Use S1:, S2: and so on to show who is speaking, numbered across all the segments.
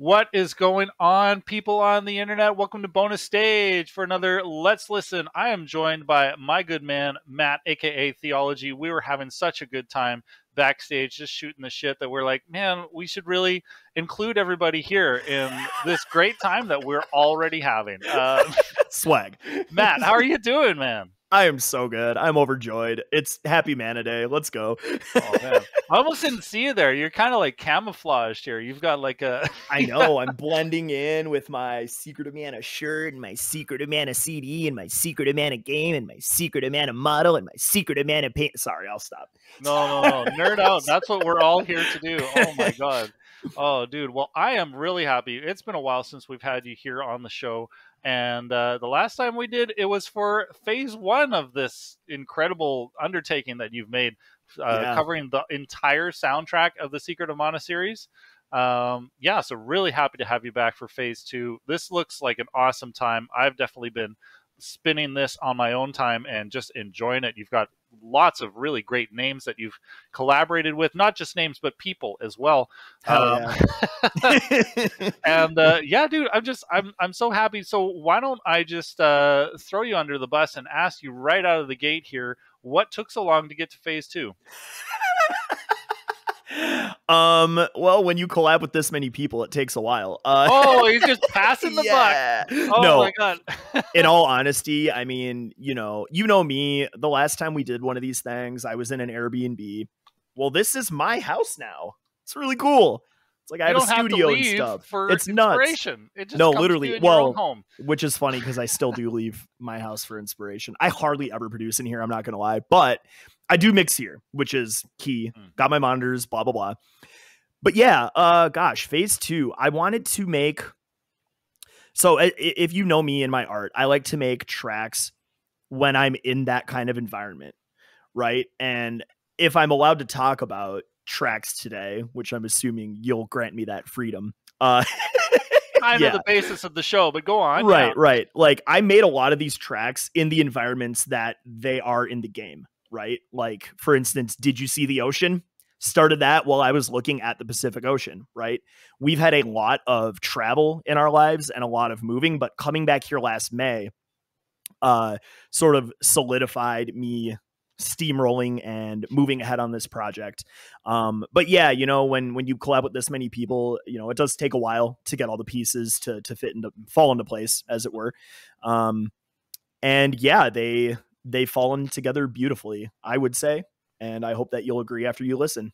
S1: What is going on, people on the internet? Welcome to Bonus Stage for another Let's Listen. I am joined by my good man, Matt, aka Theology. We were having such a good time backstage, just shooting the shit that we're like, man, we should really include everybody here in this great time that we're already having.
S2: Swag.
S1: Matt, how are you doing, man?
S2: I am so good. I'm overjoyed. It's Happy Mana Day. Let's go.
S1: Oh, man. I almost didn't see you there. You're kind of like camouflaged here. You've got like a...
S2: I know. I'm blending in with my Secret of Mana shirt and my Secret of Mana CD and my Secret of Mana game and my Secret of Mana model and my Secret of Mana paint. Sorry, I'll stop.
S1: No. Nerd out. That's what we're all here to do. Oh, my God. Oh, dude. Well, I am really happy. It's been a while since we've had you here on the show. And the last time we did, it was for phase 1 of this incredible undertaking that you've made, covering the entire soundtrack of the Secret of Mana series. So really happy to have you back for phase 2. This looks like an awesome time. I've definitely been spinning this on my own time and just enjoying it. You've got lots of really great names that you've collaborated with, not just names but people as well. And dude, I'm so happy. So why don't I just throw you under the bus and ask you right out of the gate here, what took so long to get to phase 2?
S2: Well, when you collab with this many people, it takes a while.
S1: He's just passing the buck. Oh
S2: no,
S1: my God.
S2: In all honesty, I mean, you know me. The last time we did one of these things, I was in an Airbnb. Well, this is my house now. It's really cool. It's like I have a studio and stuff. It's nuts.
S1: It just comes
S2: literally.
S1: to you in your own home.
S2: Which is funny because I still do leave my house for inspiration. I hardly ever produce in here. I'm not going to lie, but I do mix here, which is key. Got my monitors, blah, blah, blah. But yeah, phase 2, I wanted to make. So if you know me in my art, I like to make tracks when I'm in that kind of environment. Right. And if I'm allowed to talk about tracks today, which I'm assuming you'll grant me that freedom.
S1: Kind of the basis of the show, but go on.
S2: Right. Like I made a lot of these tracks in the environments that they are in the game. Right. Like, for instance, Did You See the Ocean? Started that while I was looking at the Pacific Ocean. Right. We've had a lot of travel in our lives and a lot of moving, but coming back here last May sort of solidified me steamrolling and moving ahead on this project. But yeah, you know, when you collab with this many people, you know, it does take a while to get all the pieces to fit into fall into place, as it were. And yeah, they've fallen together beautifully, I would say. And I hope that you'll agree after you listen.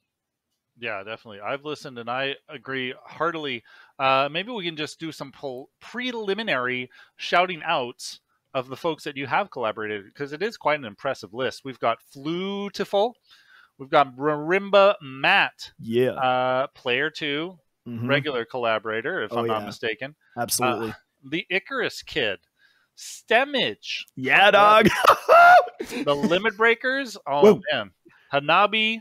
S1: Yeah, definitely. I've listened and I agree heartily. Maybe we can just do some preliminary shouting outs of the folks that you have collaborated, because it is quite an impressive list. We've got Floootiful. We've got Marimba Matt.
S2: Yeah.
S1: Player 2, regular collaborator, if I'm not mistaken.
S2: Absolutely.
S1: The Icarus Kid. Stemage.
S2: Yeah, dog.
S1: The Limit Breakers. Oh, man. Hanabi,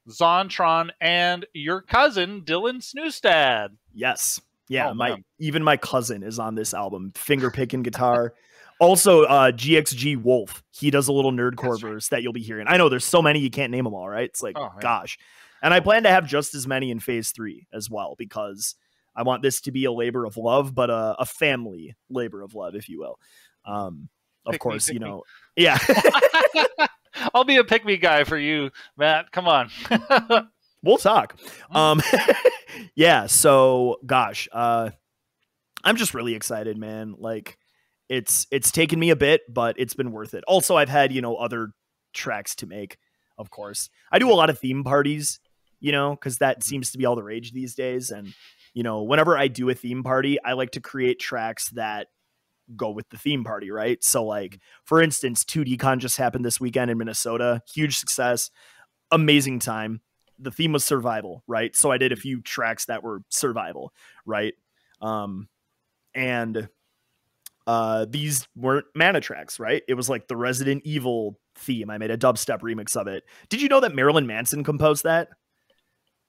S1: Xontron, and your cousin, Dylan Snustad.
S2: Yes. Yeah, even my cousin is on this album. Finger picking guitar. Also, GxG Wolf. He does a little nerdcore verse that you'll be hearing. I know there's so many you can't name them all, right? It's like, gosh. And I plan to have just as many in phase 3 as well, because I want this to be a labor of love, but a family labor of love, if you will. Of course, you know. Yeah.
S1: I'll be a pick-me guy for you, Matt. Come on.
S2: We'll talk. Yeah, so gosh, I'm just really excited, man. Like it's taken me a bit, but it's been worth it. Also, I've had, you know, other tracks to make, of course. I do a lot of theme parties, you know, because that seems to be all the rage these days. And, you know, whenever I do a theme party, I like to create tracks that go with the theme party, right? So like, for instance, 2DCon just happened this weekend in Minnesota. Huge success. Amazing time. The theme was survival, right? So I did a few tracks that were survival, right? And these weren't mana tracks, right? It was like the Resident Evil theme. I made a dubstep remix of it. Did you know that Marilyn Manson composed that?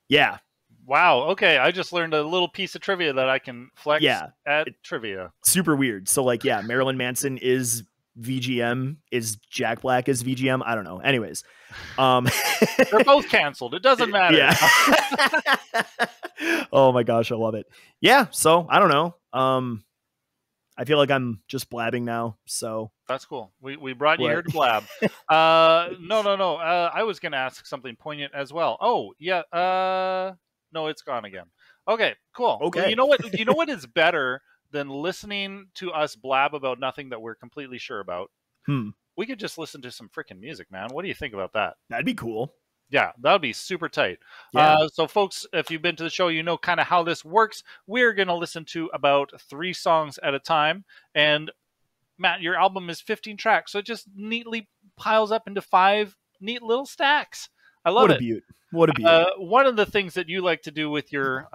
S2: Yeah.
S1: Wow. Okay. I just learned a little piece of trivia that I can flex at trivia.
S2: Super weird. So like, yeah, Marilyn Manson is VGM is Jack Black as VGM. I don't know. Anyways,
S1: they're both canceled. It doesn't matter.
S2: Yeah. Oh my gosh, I love it. Yeah. So I don't know. I feel like I'm just blabbing now. So
S1: that's cool. We brought you here to blab. No. I was gonna ask something poignant as well. Oh yeah. No, it's gone again. Okay, cool.
S2: Okay.
S1: Well, you know what? You know what is better than listening to us blab about nothing that we're completely sure about? We could just listen to some freaking music, man. What do you think about that?
S2: That'd be cool.
S1: Yeah, that would be super tight.
S2: Yeah.
S1: So, folks, if you've been to the show, you know kind of how this works. We're going to listen to about 3 songs at a time. And, Matt, your album is 15 tracks, so it just neatly piles up into 5 neat little stacks. I love it.
S2: What a beaut.
S1: One of the things that you like to do with your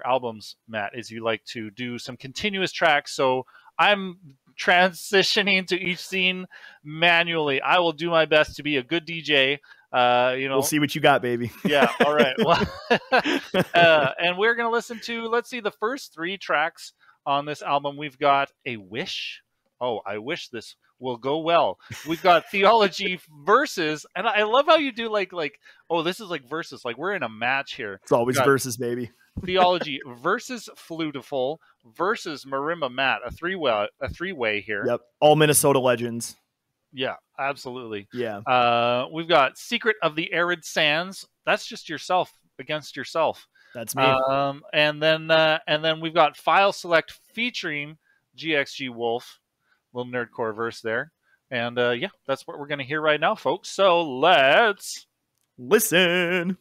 S1: albums, Matt, is you like to do some continuous tracks. So I'm transitioning to each scene manually. I will do my best to be a good DJ.
S2: We'll see what you got, baby.
S1: Yeah. All right. Well, and we're going to listen to, let's see, the first 3 tracks on this album. We've got A Wish. Oh, I wish this will go well. We've got Theology versus, and I love how you do like, oh, this is like versus, like we're in a match here.
S2: It's always versus, baby.
S1: Theology versus Floootiful versus Marimba Matt, a three-way here.
S2: Yep. All Minnesota legends.
S1: Yeah, absolutely.
S2: Yeah.
S1: We've got Secret of the Arid Sands. That's just yourself against yourself.
S2: That's me.
S1: And then we've got File Select featuring GxG Wolf. Little nerdcore verse there. And yeah, that's what we're going to hear right now, folks. So let's
S2: listen.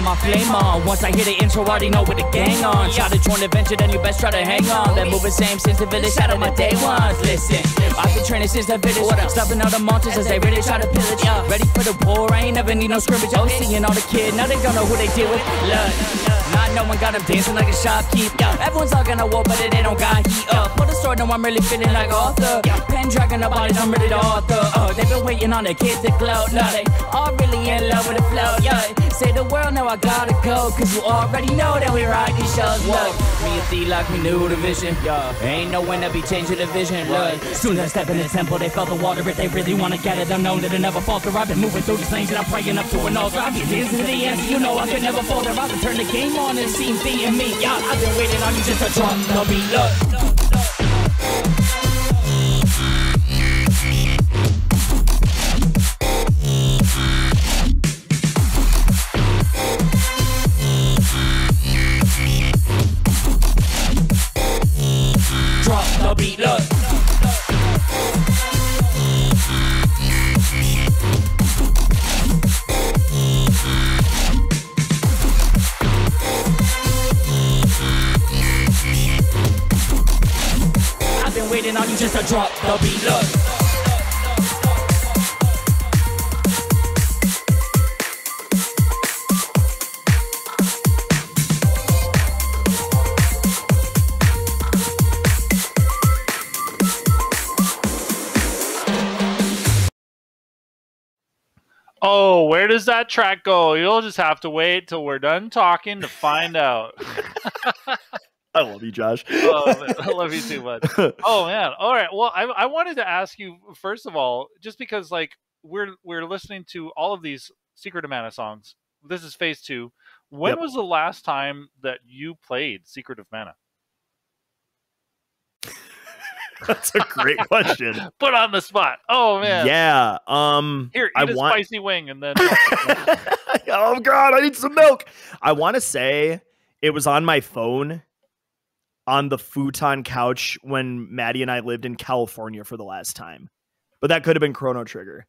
S3: got my flame on. Once I hear the intro, already know what the gang on. Try to join the venture, then you best try to hang on. That moving same since the village, shout out my day ones. Listen, I've been training since the village. Stopping all the monsters as they really try to pillage. Ready for the war, I ain't never need no scrimmage. Oh, seeing all the kids, now they don't know who they deal with. Look, not no one got them dancing like a shopkeep. Everyone's talking a war, but they don't got heat up. Put a sword, no, I'm really feeling like Arthur. Pen dragging the bodies, I'm really the author. They've been waiting on the kids to glow. Now they all really in love with the flow. Say the world, now I gotta go. Cause you already know that we ride these shows. Look, me and D like we knew the vision. Ain't no one that be changing the vision. Look, soon as I step in the temple, they felt the water. If they really wanna get it, unknown that it never falter. I've been moving through these lanes and I'm praying up to an altar. I get dancing to the answer, you know I can never falter. I've been turn the game on and see me and me. I've been waiting on you just to drop the beat. Look. Drop the beat, look. I've been waiting on you just to drop the beat, look.
S1: Oh, where does that track go? You'll just have to wait till we're done talking to find out.
S2: I love you, Josh.
S1: I love you too, bud. Oh man. All right. Well, I wanted to ask you first of all, just because like we're listening to all of these Secret of Mana songs. This is phase 2. When was the last time that you played Secret of Mana?
S2: That's a great question.
S1: Put on the spot. Oh man.
S2: Yeah.
S1: Here, eat a spicy wing and then.
S2: Oh god, I need some milk. I want to say it was on my phone on the futon couch when Maddy and I lived in California for the last time. But that could have been Chrono Trigger.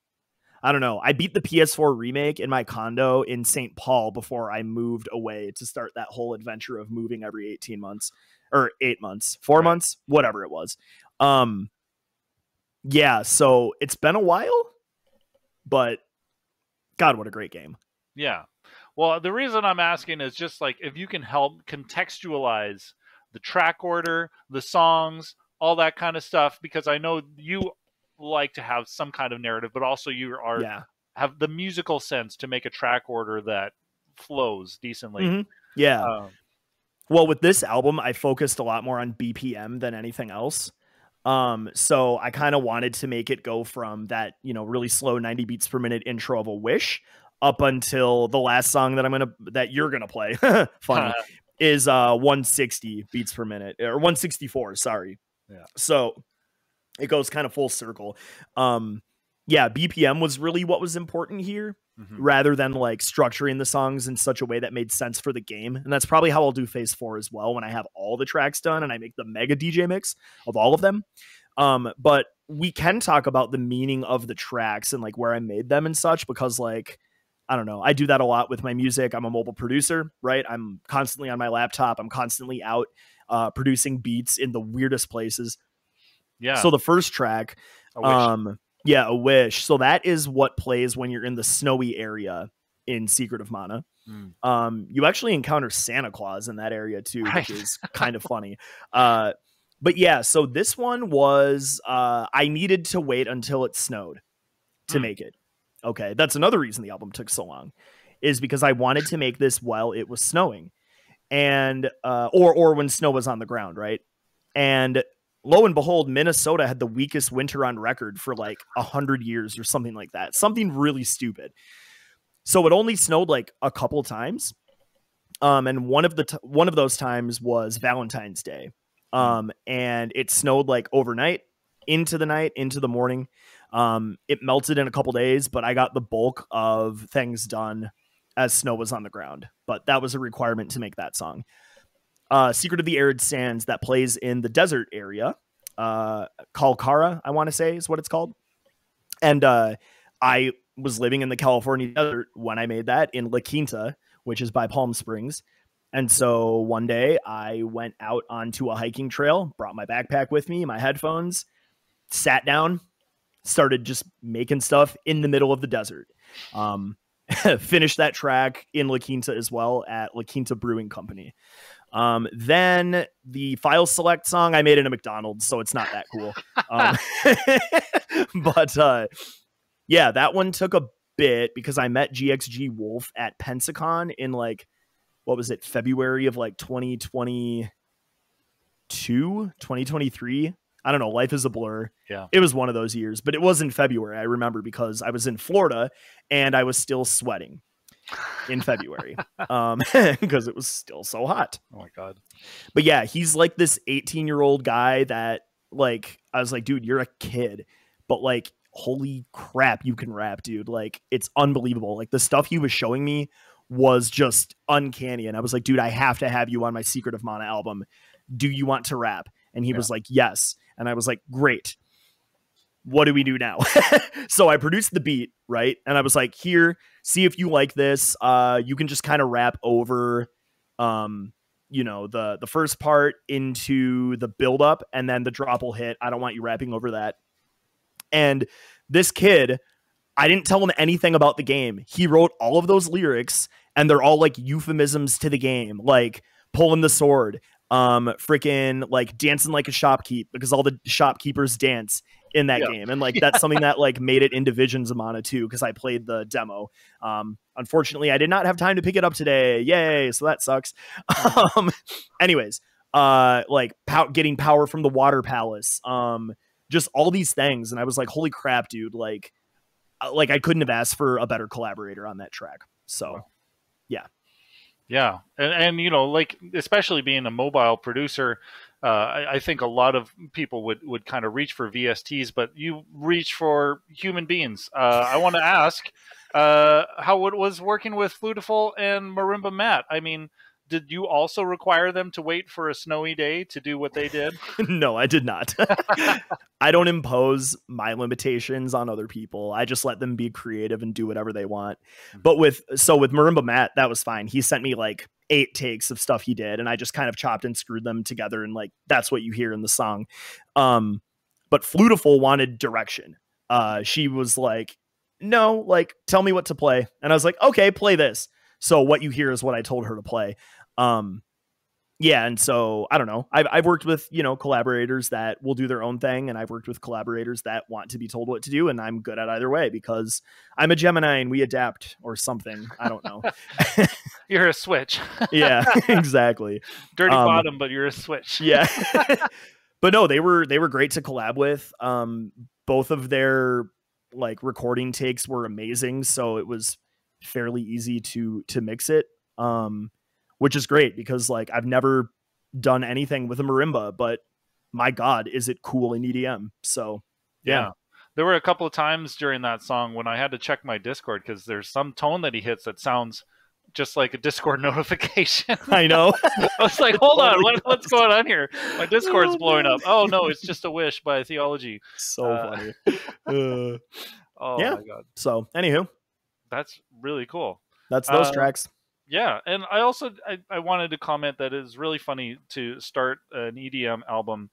S2: I don't know. I beat the PS4 remake in my condo in St. Paul before I moved away to start that whole adventure of moving every 18 months or 8 months, 4 months, whatever it was. Yeah, so it's been a while, but God, what a great game.
S1: Yeah. Well, the reason I'm asking is just like if you can help contextualize the track order, the songs, all that kind of stuff, because I know you like to have some kind of narrative, but also you have the musical sense to make a track order that flows decently.
S2: Mm-hmm. Yeah. Well, with this album, I focused a lot more on BPM than anything else. So I kind of wanted to make it go from that, really slow 90 beats per minute intro of A Wish up until the last song that you're gonna play. Funny. Is 160 beats per minute or 164. Sorry.
S1: Yeah.
S2: So it goes kind of full circle. Yeah, BPM was really what was important here, rather than like structuring the songs in such a way that made sense for the game. And that's probably how I'll do phase 4 as well when I have all the tracks done and I make the mega DJ mix of all of them. But we can talk about the meaning of the tracks and like where I made them and such, because like, I don't know, I do that a lot with my music. I'm a mobile producer, right? I'm constantly on my laptop. I'm constantly out producing beats in the weirdest places.
S1: Yeah.
S2: So the first track, A Wish. So that is what plays when you're in the snowy area in Secret of Mana. You actually encounter Santa Claus in that area too, which is kind of funny. But yeah, so this one was, I needed to wait until it snowed to make it. Okay, that's another reason the album took so long, is because I wanted to make this while it was snowing, and or when snow was on the ground, right? And lo and behold, Minnesota had the weakest winter on record for like 100 years or something like that. Something really stupid. So it only snowed like a couple times, and one of those times was Valentine's Day, and it snowed like overnight, into the morning. It melted in a couple days, but I got the bulk of things done as snow was on the ground. But that was a requirement to make that song. Secret of the Arid Sands, that plays in the desert area. Kalkara, I want to say is what it's called. And I was living in the California desert when I made that in La Quinta, which is by Palm Springs. And so one day I went out onto a hiking trail, brought my backpack with me, my headphones, sat down, started just making stuff in the middle of the desert. Finished that track in La Quinta as well at La Quinta Brewing Company. Then the file select song I made in a McDonald's, so it's not that cool. But yeah, that one took a bit because I met GxG Wolf at Pensacon in like, what was it, February of like 2022, 2023. I don't know. Life is a blur.
S1: Yeah.
S2: It was one of those years, but it was in February. I remember because I was in Florida and I was still sweating in February because it was still so hot.
S1: Oh my God.
S2: But yeah, he's like this 18-year-old guy that like, I was like, dude, you're a kid, but like, holy crap, you can rap, dude. Like, it's unbelievable. Like the stuff he was showing me was just uncanny. And I was like, dude, I have to have you on my Secret of Mana album. Do you want to rap? And he was like, yes. And I was like, great. What do we do now? So I produced the beat, right? And I was like, here, see if you like this. You can just kind of rap over, you know, the first part into the build up, and then the drop will hit. I don't want you rapping over that. And this kid, I didn't tell him anything about the game. He wrote all of those lyrics, and they're all like euphemisms to the game, like pulling the sword, freaking like dancing like a shopkeep, because all the shopkeepers dance in that game. And like, that's something that like made it into Visions of Mana too, because I played the demo. Unfortunately, I did not have time to pick it up today. Yay. So that sucks. Anyways, like getting power from the water palace, just all these things. And I was like, holy crap, dude. Like I couldn't have asked for a better collaborator on that track. So yeah.
S1: Yeah. And you know, like, especially being a mobile producer, I think a lot of people would kind of reach for VSTs, but you reach for human beings. I want to ask how it was working with Floootiful and Marimba Matt. I mean, did you also require them to wait for a snowy day to do what they did?
S2: No, I did not. I don't impose my limitations on other people. I just let them be creative and do whatever they want. But with Marimba Matt, that was fine. He sent me like 8 takes of stuff he did, and I just kind of chopped and screwed them together, and like that's what you hear in the song. But Floootiful wanted direction. She was like, no, like, tell me what to play. And I was like, okay, play this. So what you hear is what I told her to play. Yeah. And so I don't know. I've worked with, you know, collaborators that will do their own thing. And I've worked with collaborators that want to be told what to do. And I'm good at either way because I'm a Gemini and we adapt or something. I don't know.
S1: You're a switch.
S2: Yeah, exactly.
S1: Dirty bottom, but you're a switch.
S2: Yeah. But no, they were great to collab with. Both of their like recording takes were amazing. So it was fairly easy to mix it, which is great because like I've never done anything with a marimba, but my God, is it cool in EDM? So yeah.
S1: There were a couple of times during that song when I had to check my Discord because there's some tone that he hits that sounds just like a Discord notification.
S2: I know.
S1: I was like, hold on, what's going on here? My Discord's blowing up. Oh no, it's just a wish by Theology.
S2: So funny.
S1: Oh
S2: yeah.
S1: My God.
S2: So anywho,
S1: that's really cool.
S2: That's those tracks.
S1: Yeah, and I also I wanted to comment that it's really funny to start an EDM album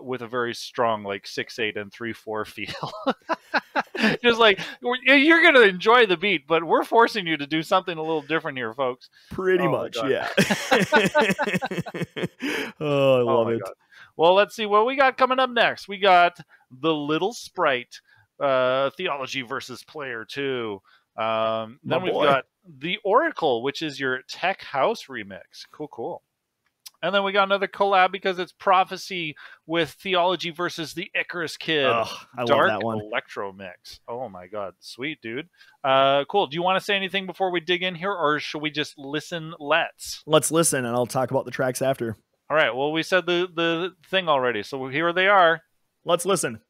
S1: with a very strong like 6/8 and 3/4 feel. Just like you're gonna enjoy the beat, but we're forcing you to do something a little different here, folks.
S2: Pretty much, yeah. Oh, I love it.
S1: God. Well, let's see what we got coming up next. We got The Little Sprite, Theology versus Player 2. Then we've got The Oracle, which is your tech house remix. Cool. And then we got another collab because it's Prophecy with Theology versus the Icarus Kid.
S2: I
S1: Dark
S2: love that one.
S1: Electro mix. Oh my God. Sweet, dude. Cool. Do you want to say anything before we dig in here, or should we just listen? Let's
S2: listen, and I'll talk about the tracks after.
S1: All right. Well, we said the thing already, so here they are.
S2: Let's listen.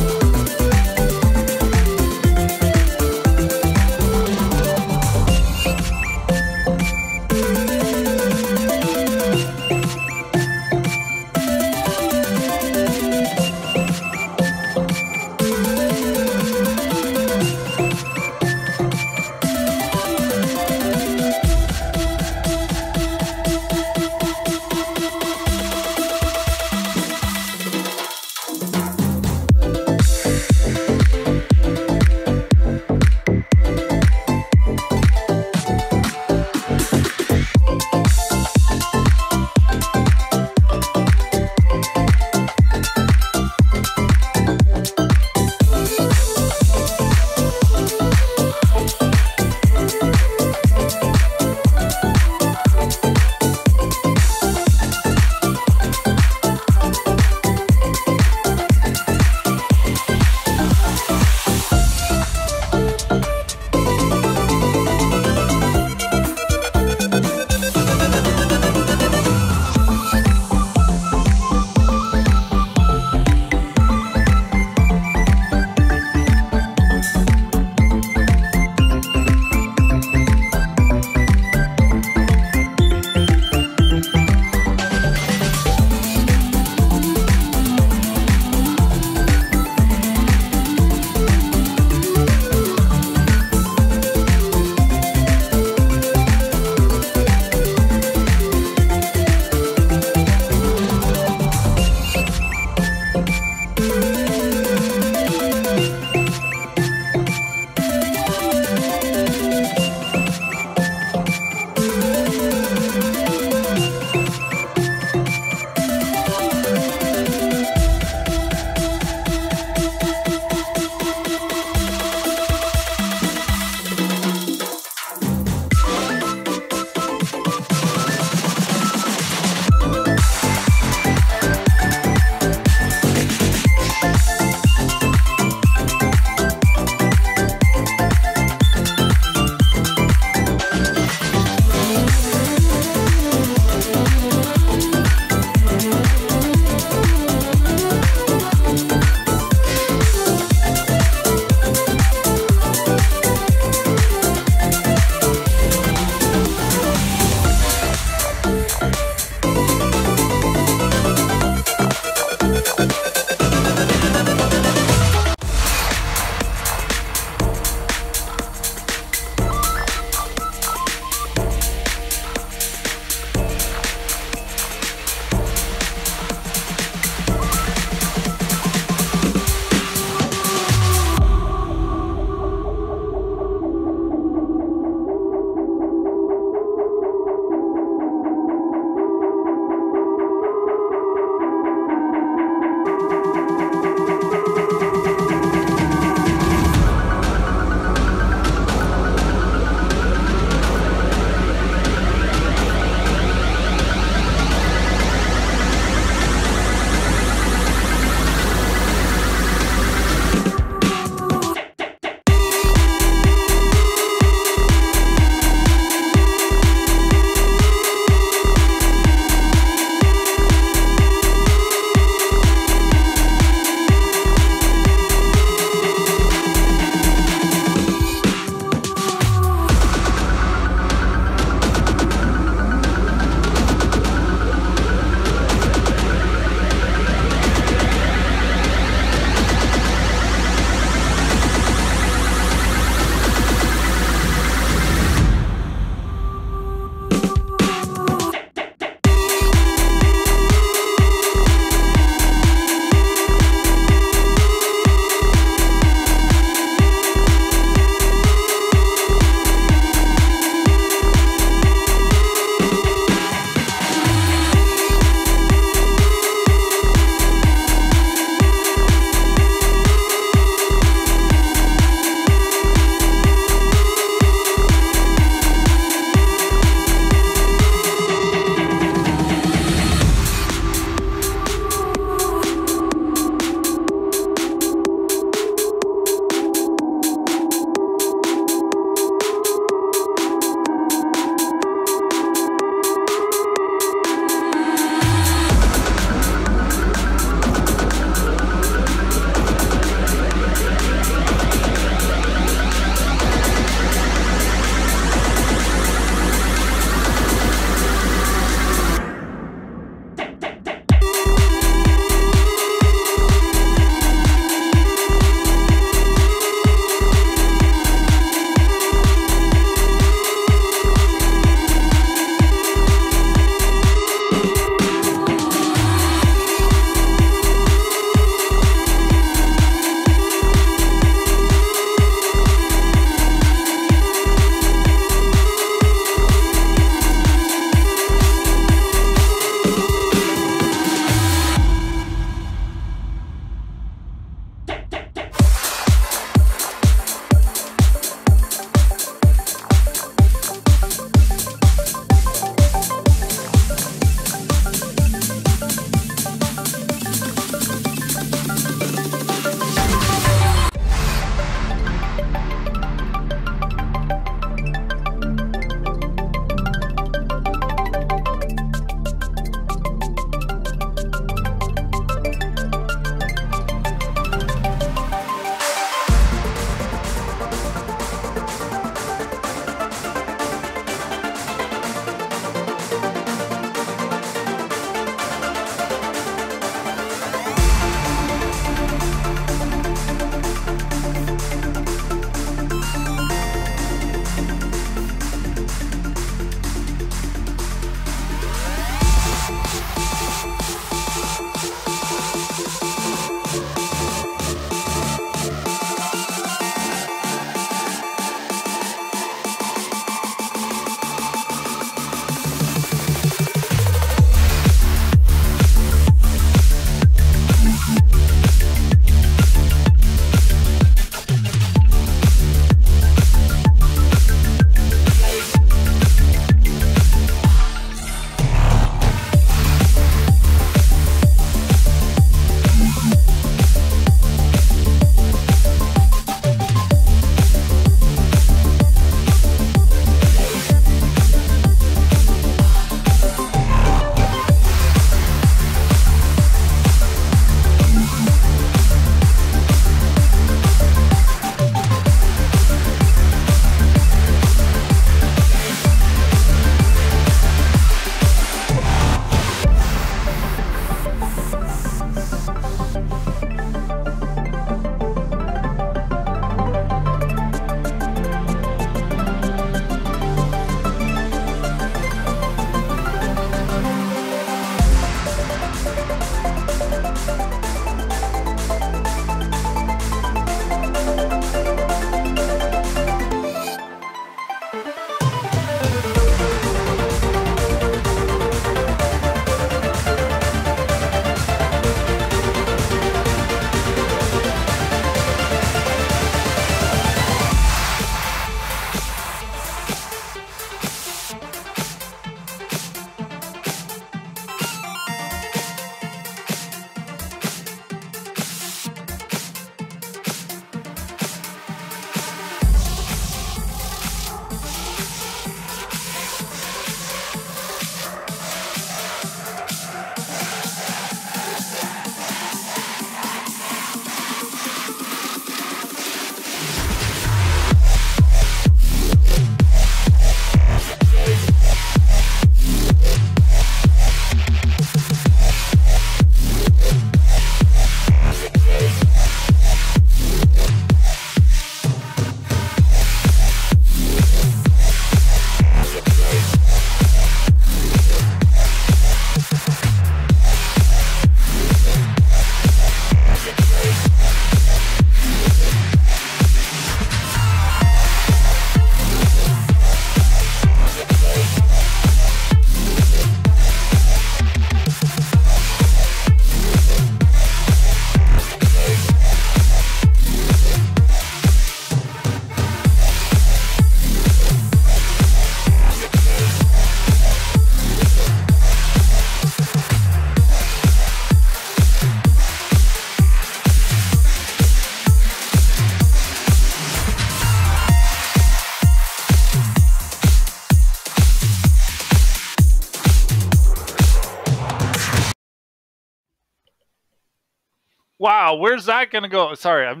S1: Wow, where's that gonna go? Sorry, I'm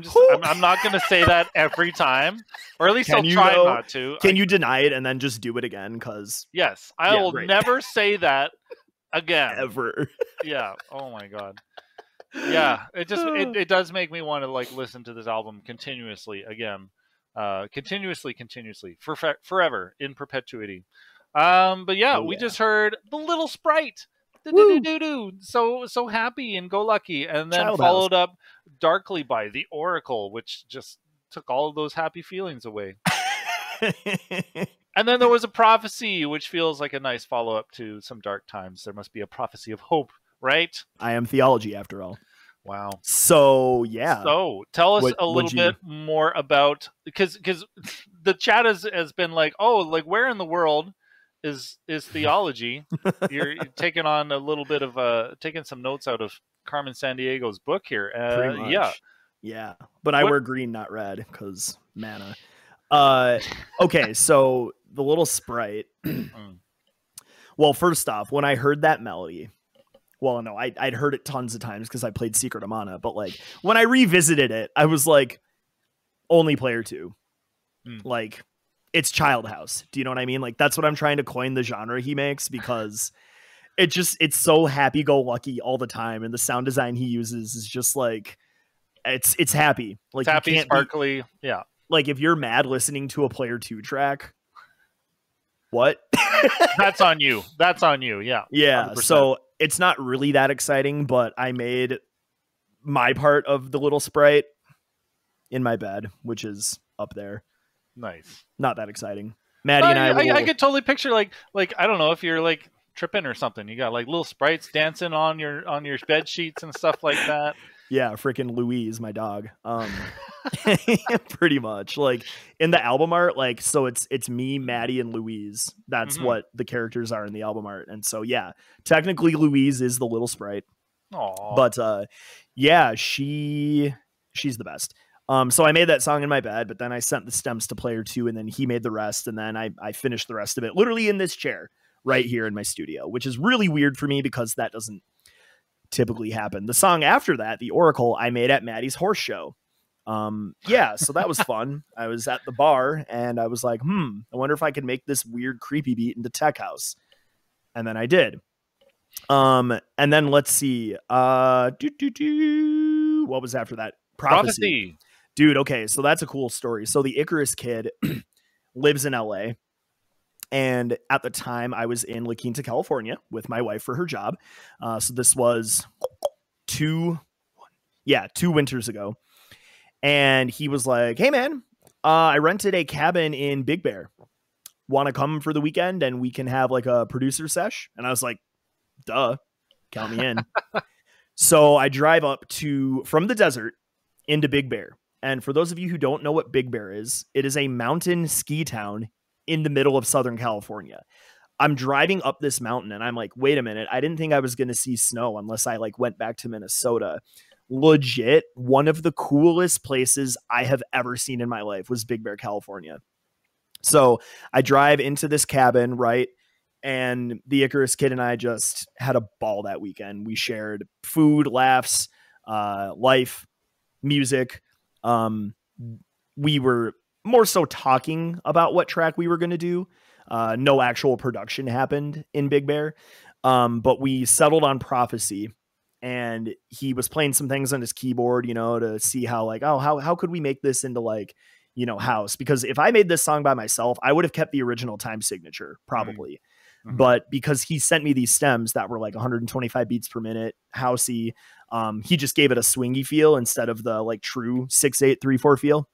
S1: not gonna say that every time, or at least I'll try not to.
S2: Can you deny it and then just do it again? Because
S1: yes, I will never say that again.
S2: Ever.
S1: Yeah. Oh my god. Yeah. It does make me want to like listen to this album continuously again, continuously, forever in perpetuity. But yeah, we just heard the little sprite. So happy and go lucky, and then followed up darkly by the Oracle, which just took all of those happy feelings away. And then there was a prophecy, which feels like a nice follow-up to some dark times. There must be a prophecy of hope, right?
S2: I am Theology, after all.
S1: Wow.
S2: So yeah.
S1: So tell us a little bit more about, because the chat has been like, oh, like where in the world is Theology? You're taking on a little bit of taking some notes out of Carmen Sandiego's book here.
S2: Pretty much. Yeah. But I wear green, not red, because mana. Okay, so the little sprite. Well, first off, when I heard that melody, well, no, I'd heard it tons of times because I played Secret of Mana, but like when I revisited it, I was like, only player 2. Like, it's Child House. Do you know what I mean? Like, that's what I'm trying to coin the genre he makes, because it's so happy-go-lucky all the time, and the sound design he uses is just like, it's happy. Like,
S1: it's happy, sparkly, yeah.
S2: Like, if you're mad listening to a player 2 track, what?
S1: That's on you. That's on you, yeah.
S2: Yeah,
S1: 100%.
S2: So it's not really that exciting, but I made my part of the little sprite in my bed, which is up there.
S1: Nice.
S2: Not that exciting. Maddy and
S1: I could totally picture like I don't know, if you're like tripping or something, you got like little sprites dancing on your bed sheets and stuff like that.
S2: Yeah, freaking Louise, my dog. Pretty much like in the album art, like, so it's me, Maddy, and Louise. That's what the characters are in the album art. And so yeah, technically Louise is the little sprite.
S1: Aww.
S2: But yeah, she's the best. So I made that song in my bed, but then I sent the stems to player 2, and then he made the rest, and then I finished the rest of it literally in this chair right here in my studio, which is really weird for me because that doesn't typically happen. The song after that, The Oracle, I made at Maddy's horse show. Yeah, so that was fun. I was at the bar and I was like, I wonder if I could make this weird creepy beat into tech house. And then I did. And then let's see. What was after that? Prophecy. Dude, okay, so that's a cool story. So the Icarus Kid lives in LA. And at the time, I was in La Quinta, California with my wife for her job. So this was two winters ago. And he was like, hey, man, I rented a cabin in Big Bear. Want to come for the weekend and we can have like a producer sesh? And I was like, duh, count me in. So I drive up from the desert into Big Bear. And for those of you who don't know what Big Bear is, it is a mountain ski town in the middle of Southern California. I'm driving up this mountain and I'm like, wait a minute. I didn't think I was going to see snow unless I like went back to Minnesota. Legit, one of the coolest places I have ever seen in my life was Big Bear, California. So I drive into this cabin, right? And the Icarus Kid and I just had a ball that weekend. We shared food, laughs, life, music. We were more so talking about what track we were going to do. No actual production happened in Big Bear. But we settled on Prophecy, and he was playing some things on his keyboard, to see how like, how could we make this into like, house? Because if I made this song by myself, I would have kept the original time signature probably. Mm-hmm. But because he sent me these stems that were like 125 beats per minute, housey, he just gave it a swingy feel instead of the like true 6/8/3/4 feel.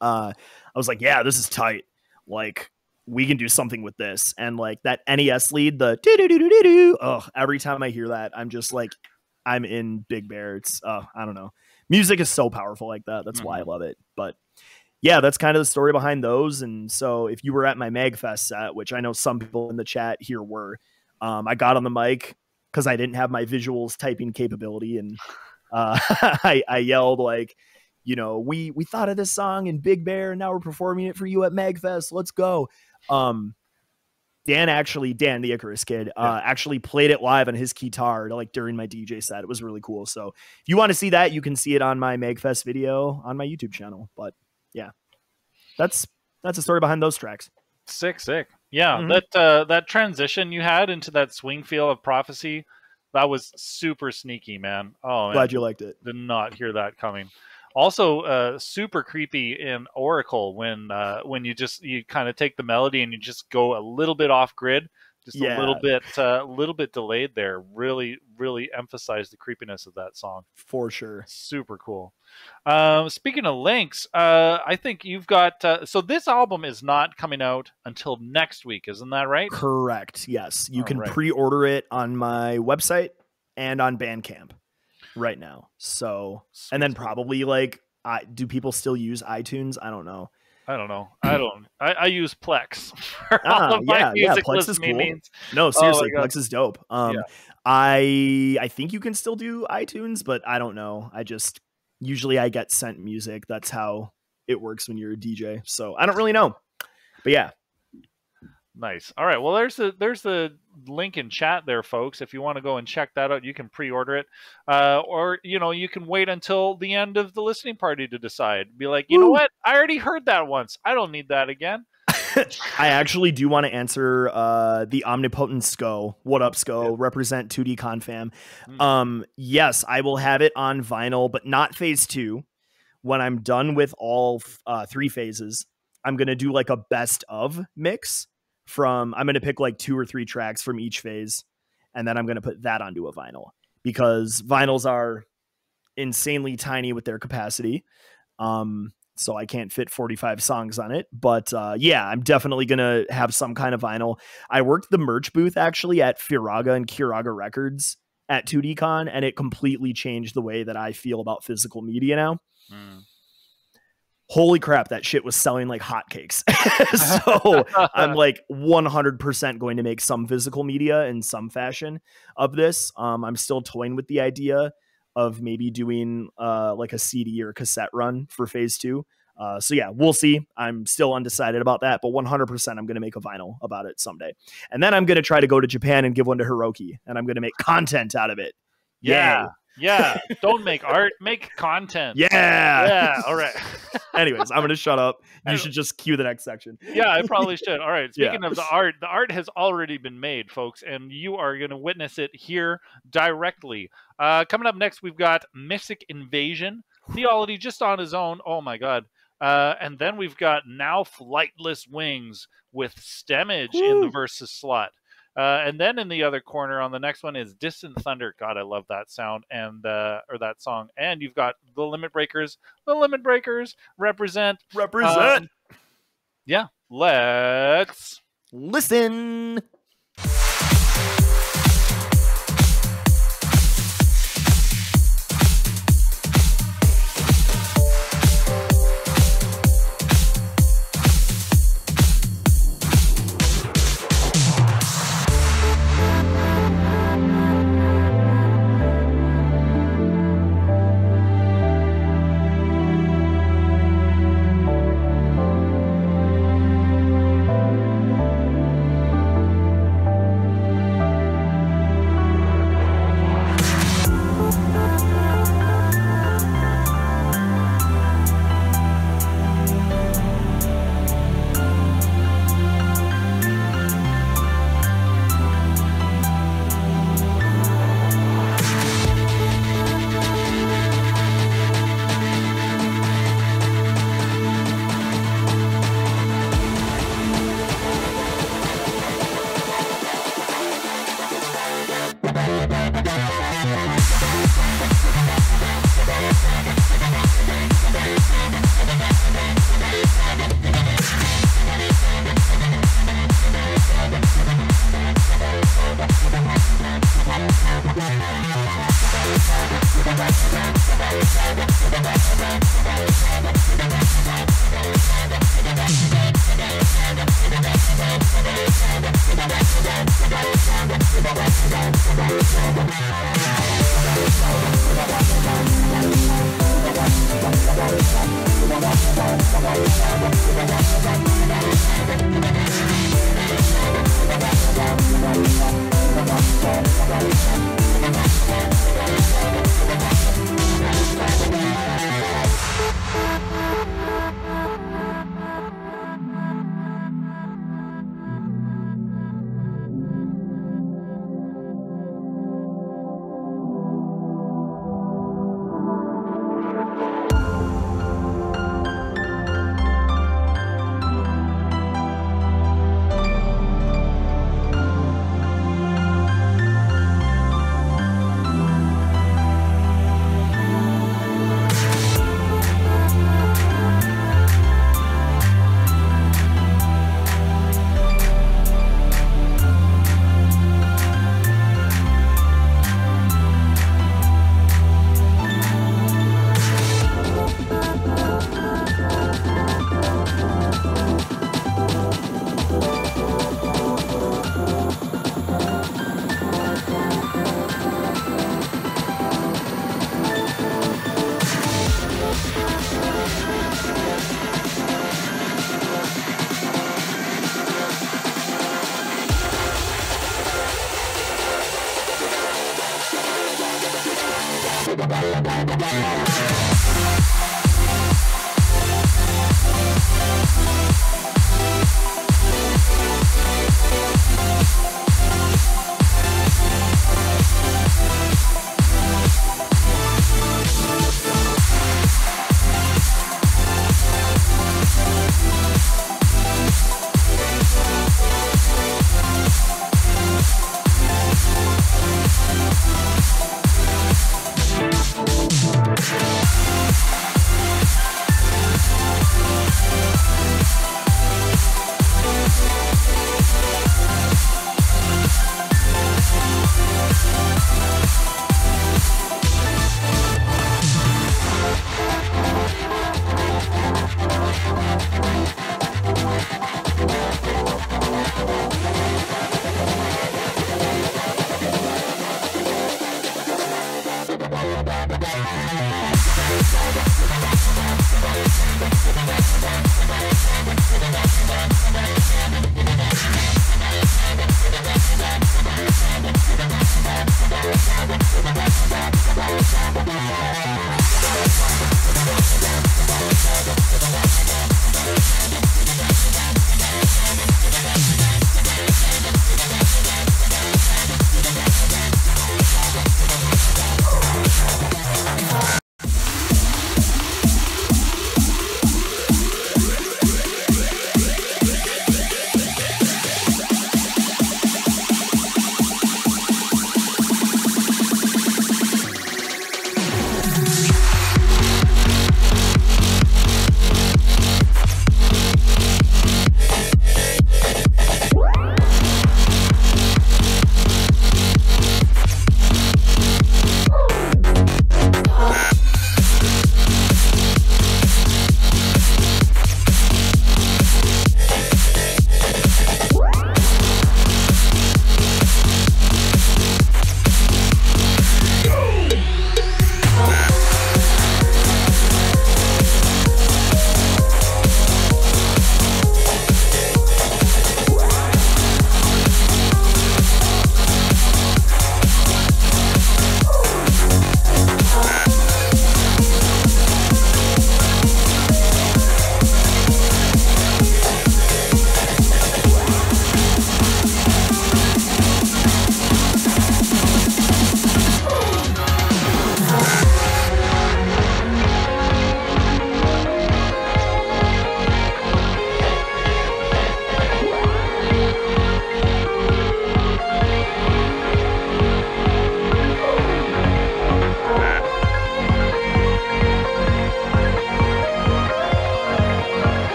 S2: I was like, yeah, this is tight. Like, we can do something with this. And like that NES lead, the every time I hear that, I'm just like, I'm in Big Bear. It's I don't know. Music is so powerful like that. That's why I love it. But yeah, that's kind of the story behind those. And so if you were at my MagFest set, which I know some people in the chat here were, I got on the mic because I didn't have my visuals typing capability. And I yelled like, we thought of this song in Big Bear and now we're performing it for you at MagFest. Let's go. Dan, the Icarus Kid, actually played it live on his guitar like during my DJ set. It was really cool. So if you want to see that, you can see it on my Magfest video on my YouTube channel. But yeah, that's the story behind those tracks.
S1: Sick. Yeah, that transition you had into that swing feel of Prophecy, that was super sneaky, man. Oh, man.
S2: Glad you liked it.
S1: Did not hear that coming. Also, super creepy in Oracle when you kind of take the melody and you just go a little bit off grid, just a little bit delayed there. Really, really emphasized the creepiness of that song.
S2: For sure.
S1: Super cool. Speaking of links, I think you've got so this album is not coming out until next week, isn't that right?
S2: Correct. Yes, you can pre-order it on my website and on Bandcamp right now. So, and then probably like, do people still use iTunes? I don't know. I use Plex. Plex is cool. No, seriously, Plex is dope. I think you can still do iTunes, but I don't know. Usually I get sent music. That's how it works when you're a DJ. So I don't really know. But yeah.
S1: Nice. All right. Well, there's the link in chat there, folks. If you want to go and check that out, you can pre-order it. Or, you can wait until the end of the listening party to decide. Be like, you know what? I already heard that once. I don't need that again.
S2: I actually do want to answer the omnipotent Sco. What up, Sco? Represent 2D Con fam. Yes, I will have it on vinyl, but not phase 2. When I'm done with all 3 phases, I'm going to do like a best of mix. I'm going to pick like 2 or 3 tracks from each phase, and then I'm going to put that onto a vinyl, because vinyls are insanely tiny with their capacity. So I can't fit 45 songs on it. But yeah, I'm definitely going to have some kind of vinyl. I worked the merch booth actually at Firaga and Kiraga Records at 2D Con, and it completely changed the way that I feel about physical media now. Holy crap, that shit was selling like hotcakes. So I'm like 100% going to make some physical media in some fashion of this. I'm still toying with the idea of maybe doing like a CD or cassette run for phase 2. So yeah, we'll see. I'm still undecided about that, but 100% I'm going to make a vinyl about it someday. And then I'm going to try to go to Japan and give one to Hiroki, and I'm going to make content out of it.
S1: Yeah. Yay. Yeah, don't make art, make content.
S2: Yeah.
S1: All right.
S2: Anyways, I'm going to shut up. You should just cue the next section.
S1: Yeah, I probably should. All right. Speaking of the art has already been made, folks, and you are going to witness it here directly. Coming up next, we've got Mystic Invasion, Theology just on his own. Oh my God. And then we've got Now Flightless Wings with Stemage in the versus slot. And then in the other corner on the next one is Distant Thunder. God, I love that sound or that song. And you've got the Limit Breakers. The Limit Breakers represent. Yeah, let's
S2: listen.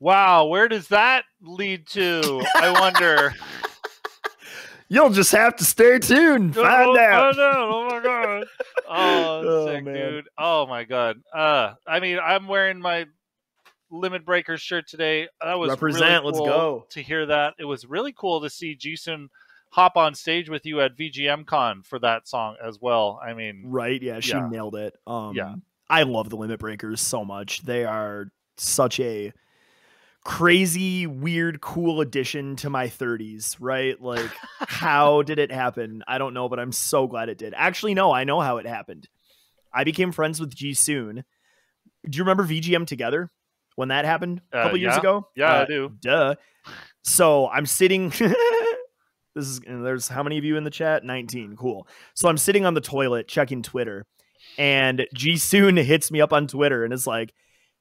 S1: Wow, where does that lead to? I wonder.
S2: You'll just have to stay tuned. Find out.
S1: Oh my god. Oh, sick, man. Dude. Oh my god. I mean, I'm wearing my Limit Breakers shirt today. That was
S2: Represent.
S1: Really cool
S2: Let's go.
S1: to hear that. It was really cool to see Jason hop on stage with you at VGM Con for that song as well. I mean,
S2: right? Yeah, she nailed it. I love the Limit Breakers so much. They are such a crazy, weird, cool addition to my 30s, right? Like, how did it happen? I don't know, but I'm so glad it did. Actually, no, I know how it happened. I became friends with G-Soon. Do you remember VGM Together when that happened a couple years ago?
S1: Yeah, I do.
S2: Duh. So I'm sitting. There's how many of you in the chat? 19. Cool. So I'm sitting on the toilet checking Twitter, and G-Soon hits me up on Twitter and is like,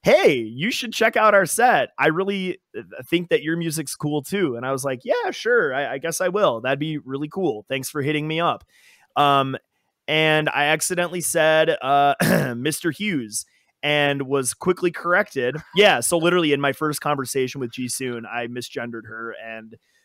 S2: hey, you should check out our set. I really think that your music's cool too. And I was like, yeah, sure. I guess I will. That'd be really cool. Thanks for hitting me up. And I accidentally said Mr. Hughes and was quickly corrected. Yeah. So literally in my first conversation with G-Soon, I misgendered her,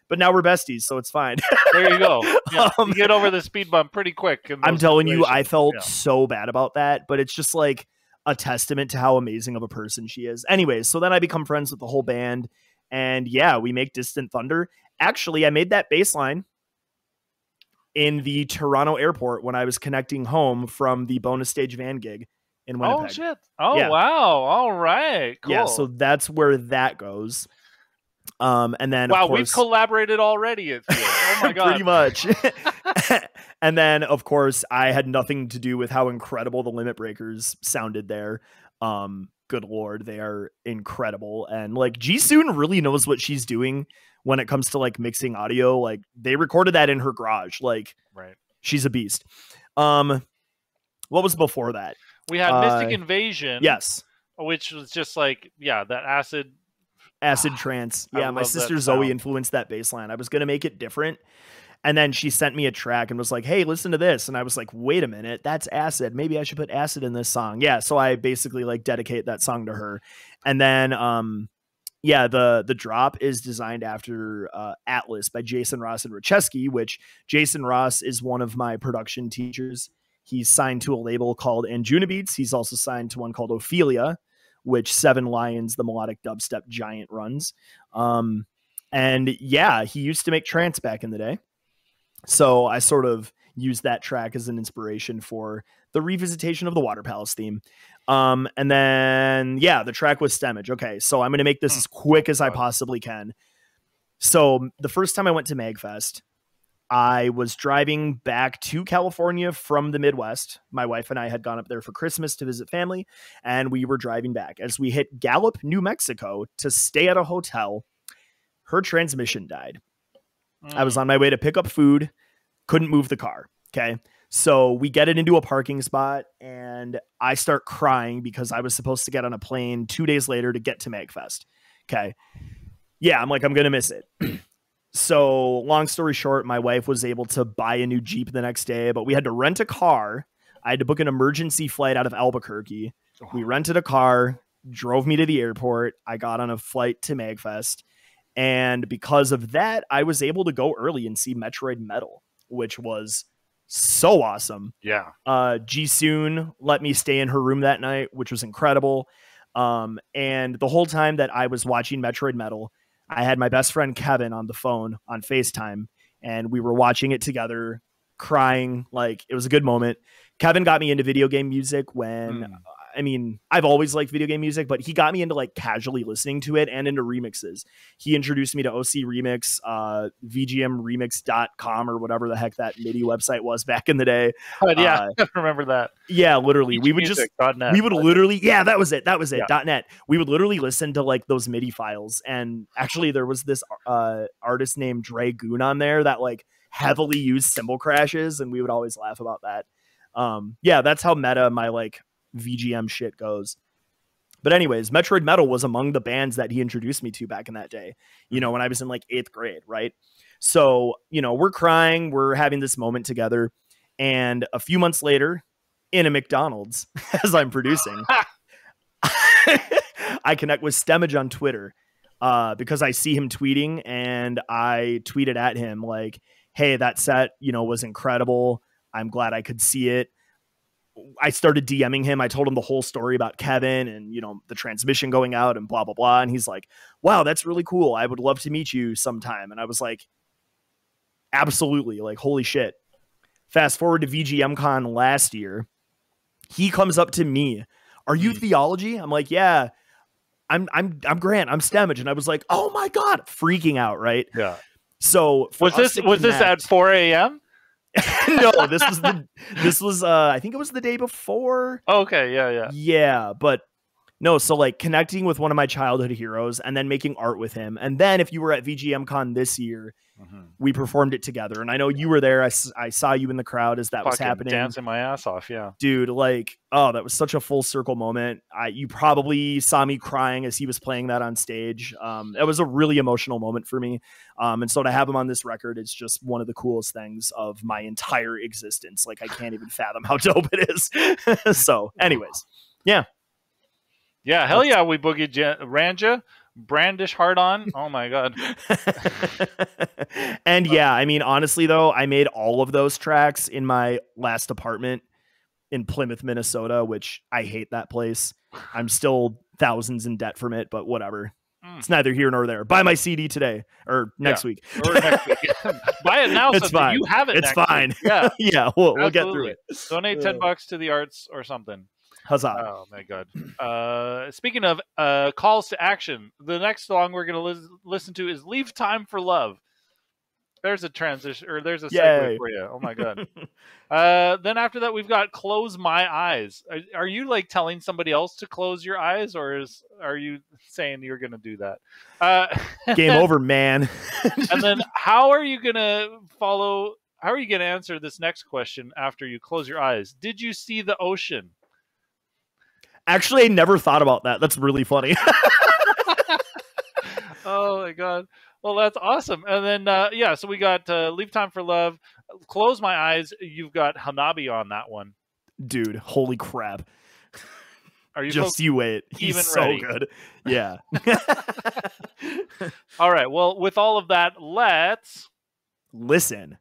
S2: but now we're besties, so it's fine.
S1: There you go. Yeah, you get over the speed bump pretty quick.
S2: I'm telling you, I felt so bad about that, but it's just like a testament to how amazing of a person she is. Anyways, so then I become friends with the whole band, and yeah, we make Distant Thunder. Actually, I made that bass line in the Toronto airport when I was connecting home from the bonus stage van gig in Winnipeg.
S1: Oh, shit. Oh, yeah. Wow. All right. Cool.
S2: Yeah, so that's where that goes. And then
S1: wow,
S2: of course,
S1: we've collaborated already, it feels. Oh my god.
S2: Pretty much. And then of course I had nothing to do with how incredible the Limit Breakers sounded there. Good lord, they are incredible. And like G-Soon really knows what she's doing when it comes to like mixing audio. Like they recorded that in her garage. Like
S1: right.
S2: She's a beast. What was before that?
S1: We had Mystic Invasion.
S2: Yes.
S1: Which was just like, yeah, that acid
S2: trance. Yeah, my sister Zoe influenced that bass line. I was going to make it different. And then she sent me a track and was like, hey, listen to this. And I was like, wait a minute, that's acid. Maybe I should put acid in this song. Yeah. So I basically like dedicate that song to her. And then, the drop is designed after Atlas by Jason Ross and Racheski, which Jason Ross is one of my production teachers. He's signed to a label called Anjuna Beats. He's also signed to one called Ophelia, which Seven Lions, the melodic dubstep giant, runs. And yeah, he used to make trance back in the day. So I sort of used that track as an inspiration for the revisitation of the Water Palace theme. And then, yeah, the track was Stemage. Okay, so I'm going to make this as quick as I possibly can. So the first time I went to MagFest, I was driving back to California from the Midwest. My wife and I had gone up there for Christmas to visit family, and we were driving back. As we hit Gallup, New Mexico to stay at a hotel, her transmission died. I was on my way to pick up food, couldn't move the car. Okay. So we get it into a parking spot, and I start crying because I was supposed to get on a plane 2 days later to get to MagFest. Okay. Yeah. I'm like, I'm going to miss it. So long story short, my wife was able to buy a new Jeep the next day, but we had to rent a car. I had to book an emergency flight out of Albuquerque. We rented a car, drove me to the airport. I got on a flight to MagFest. And because of that, I was able to go early and see Metroid Metal, which was so awesome.
S1: Yeah.
S2: G-Soon let me stay in her room that night, which was incredible. And the whole time that I was watching Metroid Metal, I had my best friend Kevin on the phone on FaceTime, and we were watching it together, crying. Like, it was a good moment. Kevin got me into video game music when, I mean, I've always liked video game music, but he got me into like casually listening to it and into remixes. He introduced me to OC Remix, VGMremix.com or whatever the heck that MIDI website was back in the day.
S1: Yeah, I remember that.
S2: Yeah, literally. We would
S1: .net.
S2: We would literally, yeah, that was it. That was it.
S1: Yeah.
S2: .net. We would literally listen to like those MIDI files. And actually there was this artist named Dragoon on there that like heavily used cymbal crashes, and we would always laugh about that. Yeah, that's how meta my like VGM shit goes. But anyways, Metroid Metal was among the bands that he introduced me to back in that day, you know, when I was in like 8th grade, right? So, you know, we're crying, we're having this moment together, and a few months later in a McDonald's as I'm producing, I connect with Stemage on Twitter. because I see him tweeting, and I tweeted at him like, hey, that set, was incredible. I'm glad I could see it. I started DMing him. I told him the whole story about Kevin and, the transmission going out and blah, blah, blah. And he's like, wow, that's really cool. I would love to meet you sometime. And I was like, absolutely. Like, holy shit. Fast forward to VGMCon last year. He comes up to me. Are you Theology? I'm like, yeah, I'm Grant. I'm Stemage. And I was like, oh my God, freaking out. Right.
S1: Yeah.
S2: So
S1: was this at 4 a.m.?
S2: No, this was I think it was the day before.
S1: Okay, yeah.
S2: Yeah, but no, so like connecting with one of my childhood heroes and then making art with him. And then if you were at VGMCon this year, we performed it together. And I know you were there. I saw you in the crowd as that was happening.
S1: Dancing my ass off, yeah.
S2: Dude, like, oh, that was such a full circle moment. You probably saw me crying as he was playing that on stage. It was a really emotional moment for me. And so to have him on this record, it's just one of the coolest things of my entire existence. Like, I can't even fathom how dope it is. So anyways, yeah.
S1: Yeah, hell yeah, we boogied Ranja. Brandish hard on. Oh my God.
S2: And yeah, I mean, honestly though, I made all of those tracks in my last apartment in Plymouth, Minnesota, which I hate that place. I'm still thousands in debt from it, but whatever. It's neither here nor there. Buy my CD today or next week.
S1: Or next week. Buy it now.
S2: It's
S1: so
S2: fine.
S1: You have it.
S2: It's
S1: next
S2: fine.
S1: Week. Yeah.
S2: Yeah. We'll get through it.
S1: Donate $10 to the arts or something.
S2: Huzzah.
S1: Oh my God. Speaking of calls to action, the next song we're going to listen to is Leave Time for Love. There's a transition, or there's a segue for you. Oh my God. Then after that, we've got Close My Eyes. Are you like telling somebody else to close your eyes, or are you saying you're going to do that?
S2: Game over, man.
S1: And then how are you going to answer this next question after you close your eyes? Did you see the ocean?
S2: Actually, I never thought about that. That's really funny.
S1: Oh my God. Well, that's awesome. And then, so we got Leave Time for Love, Close My Eyes. You've got Hanabi on that one.
S2: Dude, holy crap.
S1: Are you
S2: just you wait. He's
S1: even
S2: so
S1: ready?
S2: Good. Yeah.
S1: All right. Well, with all of that, let's
S2: listen.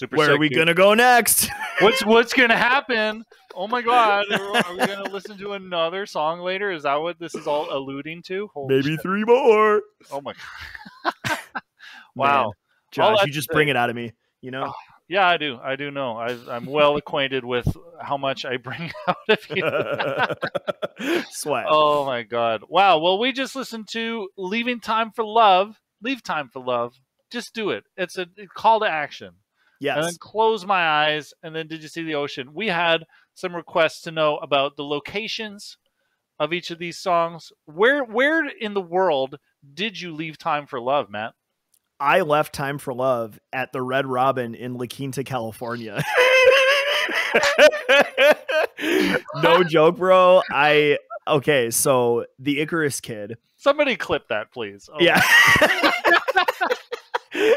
S1: Super
S2: Where
S1: sick,
S2: are we
S1: dude.
S2: gonna go next?
S1: What's gonna happen? Oh my god, are we gonna listen to another song later? Is that what this is all alluding to? Holy
S2: Maybe
S1: shit.
S2: 3 more.
S1: Oh my god. Wow.
S2: Man, Josh,
S1: that
S2: you just
S1: to
S2: bring
S1: say-
S2: it out of me, you know?
S1: Yeah, I do. I do know. I'm well acquainted with how much I bring out of you.
S2: Swag.
S1: Oh my god. Wow. Well, we just listened to Leaving Time for Love. Leave Time for Love. Just do it. It's a call to action.
S2: Yes.
S1: And then close my eyes. And then Did You See the Ocean? We had some requests to know about the locations of each of these songs. Where in the world did you leave Time for Love, Matt?
S2: I left Time for Love at the Red Robin in La Quinta, California. No joke, bro. Okay, so the Icarus Kid.
S1: Somebody clip that, please. Oh,
S2: Yeah.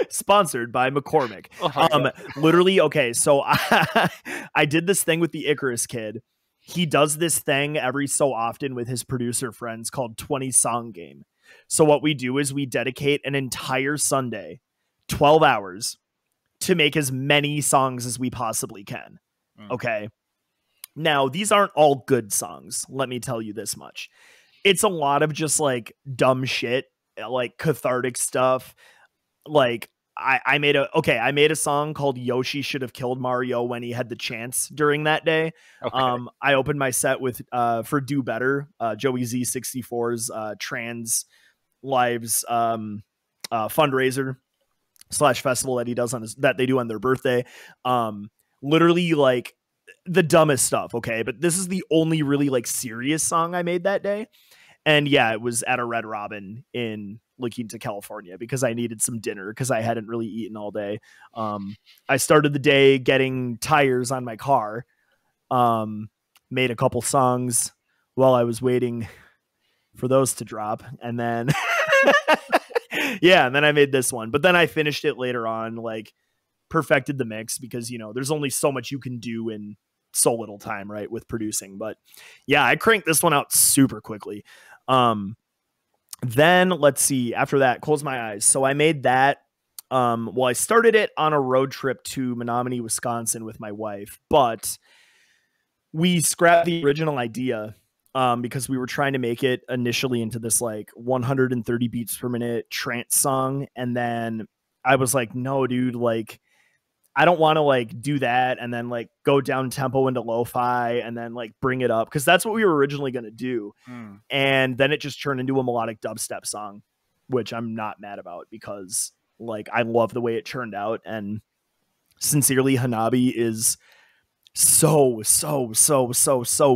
S2: Sponsored by McCormick.
S1: Oh
S2: Literally, okay, so I did this thing with the Icarus Kid. He does this thing every so often with his producer friends called 20 Song Game. So what we do is we dedicate an entire Sunday, 12 hours, to make as many songs as we possibly can. Okay. Now, these aren't all good songs. Let me tell you this much. It's a lot of just like dumb shit, like cathartic stuff. Like I made a song called Yoshi Should Have Killed Mario when he had the chance during that day.
S1: Okay.
S2: I opened my set with for Do Better, Joey Z64's Trans Lives fundraiser / festival that he does that they do on their birthday. Literally like the dumbest stuff. Okay. But this is the only really like serious song I made that day. And yeah, it was at a Red Robin in La Quinta, California, because I needed some dinner because I hadn't really eaten all day. I started the day getting tires on my car, made a couple songs while I was waiting for those to drop. And then, and then I made this one, but then I finished it later on, like perfected the mix because, you know, there's only so much you can do in so little time, right, with producing. But yeah, I cranked this one out super quickly. Then let's see, after that, Close My Eyes. So I made that. I started it on a road trip to Menominee, Wisconsin with my wife, but we scrapped the original idea because we were trying to make it initially into this like 130 beats per minute trance song. And then I was like, no, dude, like, I don't want to like do that and then like go down tempo into lo-fi and then like bring it up, because that's what we were originally going to do. And then it just turned into a melodic dubstep song, which I'm not mad about because like I love the way it turned out. And sincerely, Hanabi is so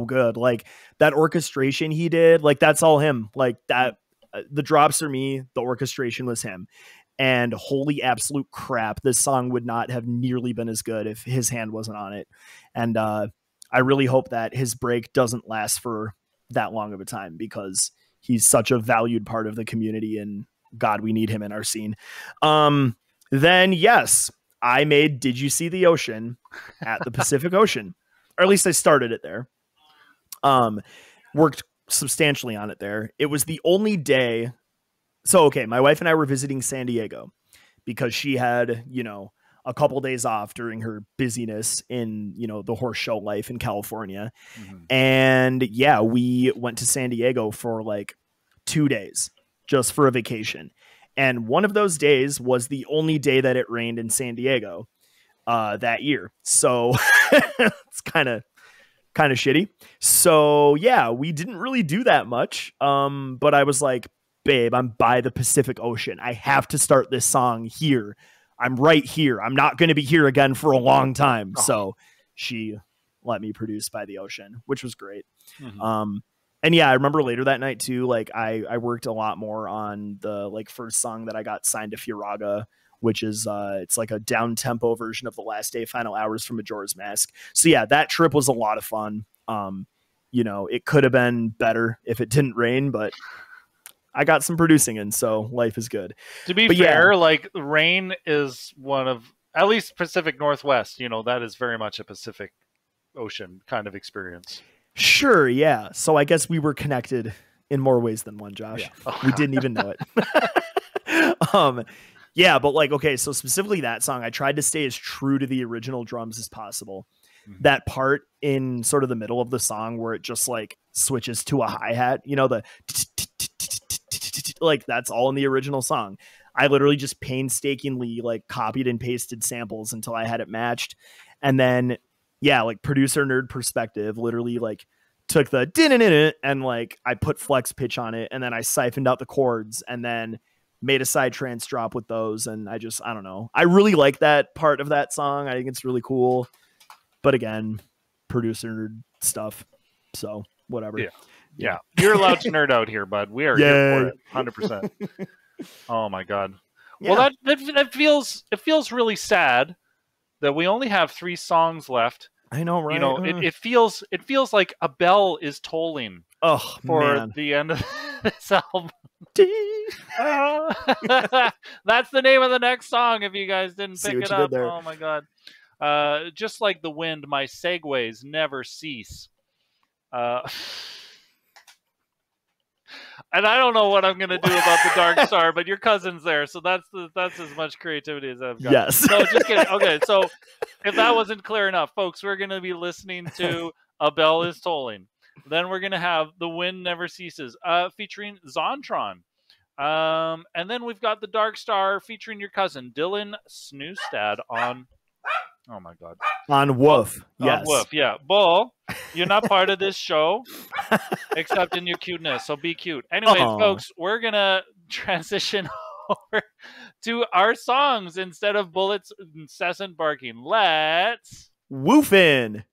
S2: good. Like that orchestration he did, like that's all him. Like that, the drops are me, the orchestration was him. And holy absolute crap, this song would not have nearly been as good if his hand wasn't on it. And I really hope that his break doesn't last for that long of a time because he's such a valued part of the community, and God, we need him in our scene. Then yes, I made Did You See the Ocean at the Pacific Ocean, or at least I started it there. Worked substantially on it there. It was the only day. So, okay, my wife and I were visiting San Diego because she had, you know, a couple days off during her busyness in, you know, the horse show life in California. And yeah, we went to San Diego for like 2 days just for a vacation. And one of those days was the only day that it rained in San Diego that year. So it's kind of shitty. So yeah, we didn't really do that much. But I was like, babe, I'm by the Pacific Ocean. I have to start this song here. I'm right here. I'm not going to be here again for a long time. So she let me produce By the Ocean, which was great. And yeah, I remember later that night too, like I worked a lot more on the like first song that I got signed to Furaga, which is it's like a down tempo version of The Last Day Final Hours from Majora's Mask. So yeah, that trip was a lot of fun. You know, it could have been better if it didn't rain, but I got some producing in, so life is good.
S1: To be fair, like rain is one of, at least Pacific Northwest, you know, that is very much a Pacific Ocean kind of experience.
S2: Sure, yeah. So I guess we were connected in more ways than one, Josh.
S1: Yeah.
S2: We didn't even know it. Yeah, but like, okay, so specifically that song, I tried to stay as true to the original drums as possible. That part in sort of the middle of the song where it just like switches to a hi-hat, you know, the like that's all in the original song. I literally just painstakingly like copied and pasted samples until I had it matched. And then, yeah, like producer nerd perspective, literally like took the din and like I put flex pitch on it, and then I siphoned out the chords and then made a side trance drop with those. And I don't know. I really like that part of that song. I think it's really cool. But again, producer nerd stuff. So whatever.
S1: Yeah. You're allowed to nerd out here, bud. We are here for it. 100%. Oh my God. Yeah. Well, that feels really sad that we only have 3 songs left.
S2: I know, right?
S1: You know, it feels like a bell is tolling for the end of this album. That's the name of the next song if you guys didn't pick it up. Oh my God. Just like the wind, my segues never cease. And I don't know what I'm going to do about the Dark Star, but your cousin's there, so that's as much creativity as I've got.
S2: Yes.
S1: No, just kidding. Okay, so if that wasn't clear enough, folks, we're going to be listening to A Bell is Tolling. Then we're going to have The Wind Never Ceases, featuring Xontron. And then we've got the Dark Star featuring your cousin, Dylan Snustad on... Oh, my God.
S2: On Wolf, yes.
S1: On Wolf, yeah. Bull, you're not part of this show, except in your cuteness, so be cute. Anyways, folks, we're going to transition over to our songs instead of Bullet's incessant barking. Let's...
S2: Woofin'!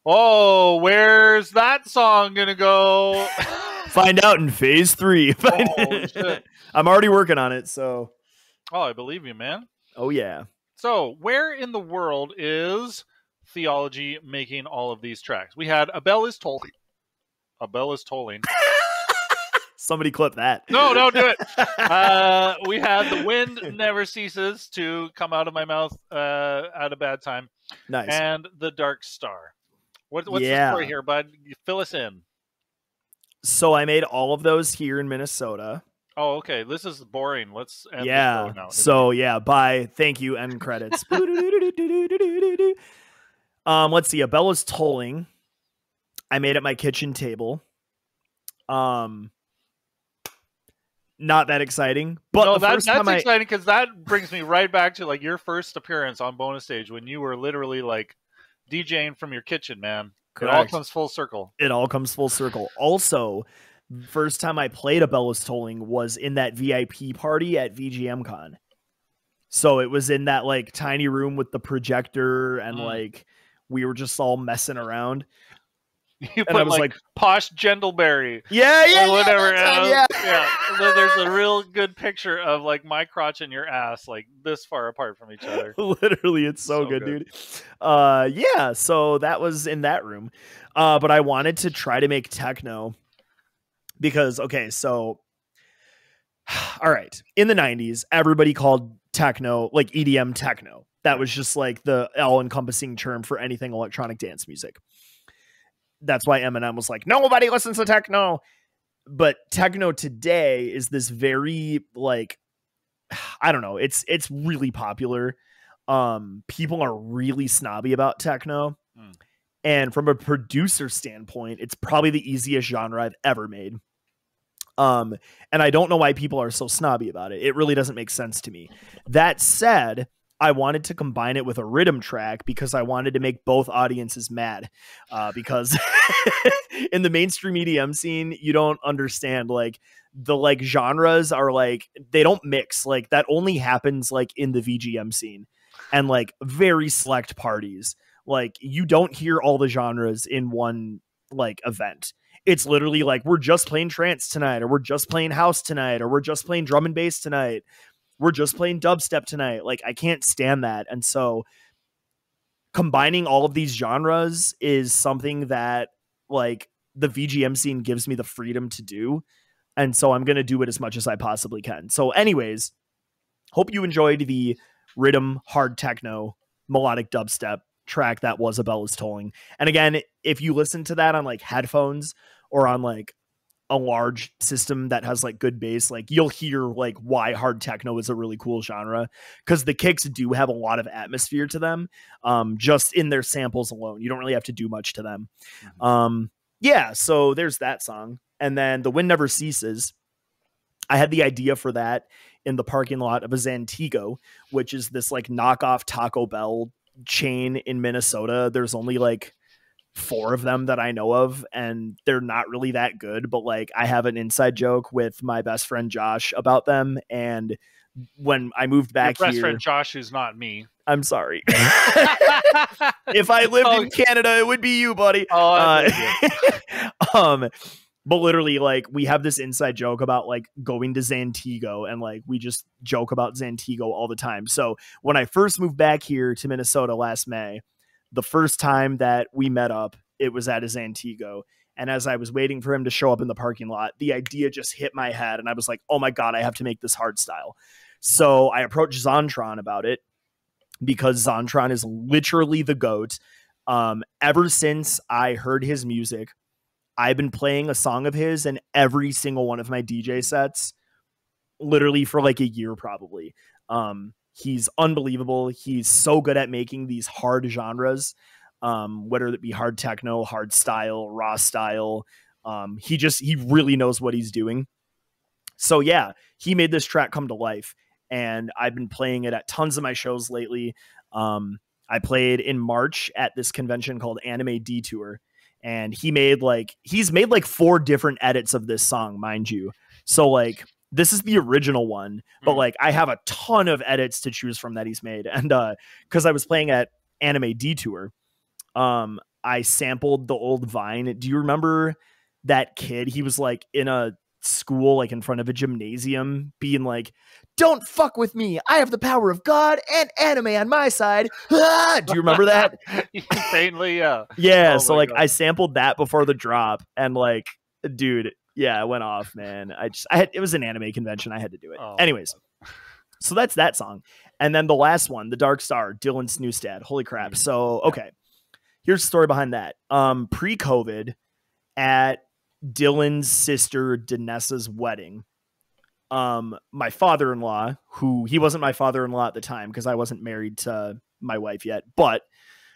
S1: Oh, where's that song gonna go?
S2: Find out in phase 3.
S1: Oh, shit.
S2: I'm already working on it, so.
S1: Oh, I believe you, man.
S2: Oh, yeah.
S1: So, where in the world is Theology making all of these tracks? We had A Bell is Tolling. A Bell is Tolling.
S2: Somebody clip that.
S1: No, don't do it. We had The Wind Never Ceases to come out of my mouth at a bad time.
S2: Nice.
S1: And The Dark Star. What's the story here, bud? Fill us in.
S2: So I made all of those here in Minnesota.
S1: Oh, okay. This is boring. Let's end the show now.
S2: So bye. Thank you. End credits. Let's see. A Bell is Tolling. I made at my kitchen table. Not that exciting, but
S1: no, that's exciting because that brings me right back to like your first appearance on Bonus Stage when you were literally like DJing from your kitchen, man. Correct. It all comes full circle.
S2: It all comes full circle. Also, first time I played A Bell is Tolling was in that VIP party at VGMCon. So it was in that like tiny room with the projector and like we were just all messing around.
S1: You put like Posh Gentleberry.
S2: Yeah.
S1: Whatever. Yeah. There's a real good picture of like my crotch and your ass like this far apart from each other.
S2: Literally, it's so good, dude. So that was in that room. But I wanted to try to make techno because, okay, so all right. In the 90s, everybody called techno like EDM techno. That was just like the all-encompassing term for anything electronic dance music. That's why Eminem was like, nobody listens to techno. But techno today is this very like, I don't know. It's really popular. People are really snobby about techno. And from a producer standpoint, it's probably the easiest genre I've ever made. And I don't know why people are so snobby about it. It really doesn't make sense to me. That said, I wanted to combine it with a riddim track because I wanted to make both audiences mad. Because in the mainstream EDM scene, you don't understand like the like genres are like they don't mix. Like that only happens like in the VGM scene and like very select parties. Like you don't hear all the genres in one like event. It's literally like we're just playing trance tonight, or we're just playing house tonight, or we're just playing drum and bass tonight. We're just playing dubstep tonight. Like I can't stand that. And so combining all of these genres is something that like the VGM scene gives me the freedom to do. And so I'm going to do it as much as I possibly can. So anyways, hope you enjoyed the riddim hard techno melodic dubstep track that was A Bell is Tolling. And again, if you listen to that on like headphones or on like a large system that has like good bass, like you'll hear like why hard techno is a really cool genre, because the kicks do have a lot of atmosphere to them, just in their samples alone. You don't really have to do much to them. So there's that song. And then The Wind Never Ceases. I had the idea for that in the parking lot of a Zantigo, which is this like knockoff Taco Bell chain in Minnesota. There's only like 4 of them that I know of, and they're not really that good, but like I have an inside joke with my best friend Josh about them. And when I moved back
S1: Your best
S2: here,
S1: friend Josh, who's not me.
S2: I'm sorry. If I lived in Canada, it would be you, buddy. But literally, like, we have this inside joke about like going to Zantigo, and like we just joke about Zantigo all the time. So when I first moved back here to Minnesota last May, the first time that we met up, it was at his Zantigo. And as I was waiting for him to show up in the parking lot, the idea just hit my head. And I was like, oh my God, I have to make this hard style. So I approached Xontron about it because Xontron is literally the GOAT. Ever since I heard his music, I've been playing a song of his in every single one of my DJ sets, literally for like a year, probably. He's unbelievable. He's so good at making these hard genres, whether it be hard techno, hard style, raw style. He really knows what he's doing. So yeah, he made this track come to life, and I've been playing it at tons of my shows lately. I played in March at this convention called Anime Detour, and he's made like 4 different edits of this song, mind you. So like, this is the original one, but like I have a ton of edits to choose from that he's made. And because I was playing at Anime Detour, I sampled the old Vine. Do you remember that kid? He was like in a school, like in front of a gymnasium, being like, "Don't fuck with me. I have the power of God and anime on my side." Ah! Do you remember that?
S1: Insanely, yeah.
S2: Yeah.
S1: Oh
S2: So
S1: my
S2: like
S1: God.
S2: I sampled that before the drop, and like, dude, yeah, it went off, man. It was an anime convention. I had to do it.
S1: Oh,
S2: Anyways, so that's that song. And then the last one, The Dark Star, Dylan Snustad. Holy crap. So, okay. Here's the story behind that. Pre-COVID, at Dylan's sister Danessa's wedding, my father-in-law, who he wasn't my father-in-law at the time because I wasn't married to my wife yet, but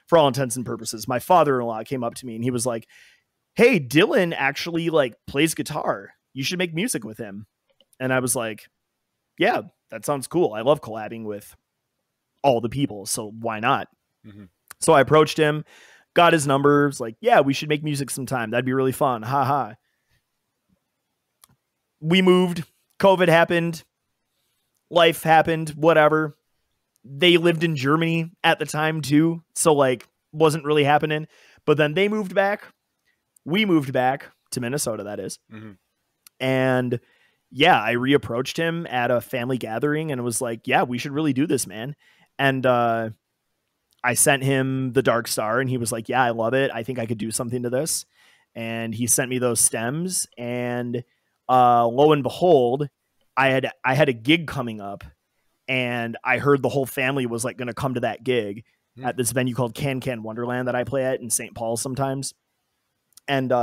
S2: for all intents and purposes, my father-in-law came up to me and he was like, "Hey, Dylan actually like plays guitar. You should make music with him." And I was like, "Yeah, that sounds cool. I love collabing with all the people, so why not?"
S1: Mm-hmm.
S2: So I approached him, got his number, was like, "Yeah, we should make music sometime. That'd be really fun. Ha." We moved. COVID happened. Life happened. Whatever. They lived in Germany at the time too, so like wasn't really happening. But then they moved back. We moved back to Minnesota, that is.
S1: Mm-hmm.
S2: And yeah, I reapproached him at a family gathering and was like, "Yeah, we should really do this, man." And I sent him the Dark Star and he was like, "Yeah, I love it. I think I could do something to this." And he sent me those stems, and lo and behold, I had a gig coming up, and I heard the whole family was like going to come to that gig at this venue called Can Wonderland that I play at in St. Paul sometimes. And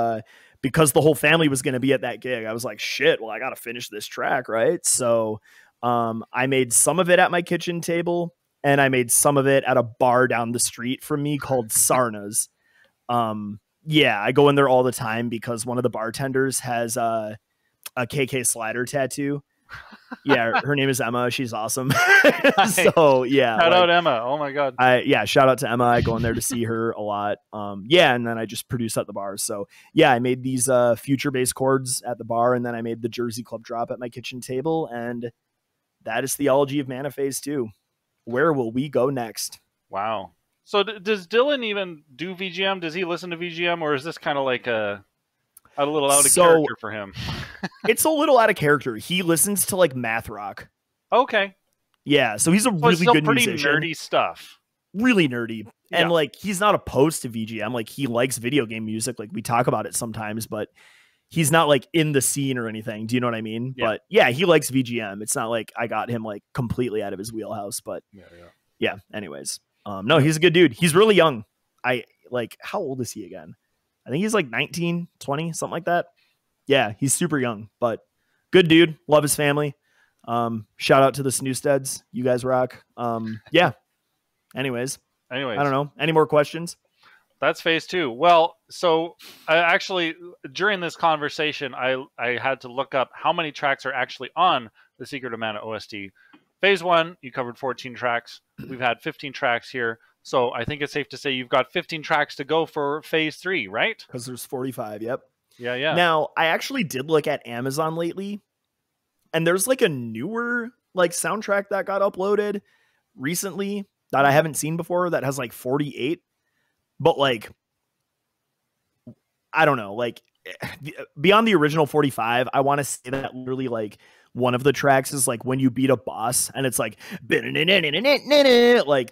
S2: because the whole family was going to be at that gig, I was like, shit, well, I got to finish this track, right? So I made some of it at my kitchen table, and I made some of it at a bar down the street from me called Sarna's. Yeah, I go in there all the time because one of the bartenders has a KK Slider tattoo. Yeah, her name is Emma. She's awesome. So yeah,
S1: shout out Emma. Oh my God.
S2: Shout out to Emma. I go in there to see her a lot. Yeah, and then I just produce at the bar. So yeah, I made these future bass chords at the bar, and then I made the Jersey Club drop at my kitchen table, and that is Theology of Mana Phase 2. Where will we go next?
S1: Wow. So does Dylan even do VGM? Does he listen to VGM, or is this kind of like a little out of character for him?
S2: It's a little out of character. He listens to like math rock.
S1: Okay.
S2: Yeah, so he's a really good
S1: pretty
S2: musician.
S1: Nerdy stuff.
S2: Really nerdy. And like he's not opposed to VGM. Like he likes video game music. Like we talk about it sometimes, but he's not like in the scene or anything. Do you know what I mean?
S1: Yeah.
S2: But yeah, he likes VGM. It's not like I got him like completely out of his wheelhouse, but yeah, anyways. No, he's a good dude. He's really young. How old is he again? I think he's like 19, 20, something like that. Yeah, he's super young, but good dude. Love his family. Shout out to the Snustads. You guys rock. Yeah. Anyways, I don't know. Any more questions?
S1: That's phase 2. Well, so actually, during this conversation, I had to look up how many tracks are actually on the Secret of Mana OST. Phase 1, you covered 14 tracks. We've had 15 tracks here. So I think it's safe to say you've got 15 tracks to go for phase 3, right?
S2: Because there's 45. Yep.
S1: Yeah.
S2: Now, I actually did look at Amazon lately, and there's like a newer like soundtrack that got uploaded recently that I haven't seen before that has like 48. But like, I don't know, like beyond the original 45, I want to say that literally like one of the tracks is like when you beat a boss and it's like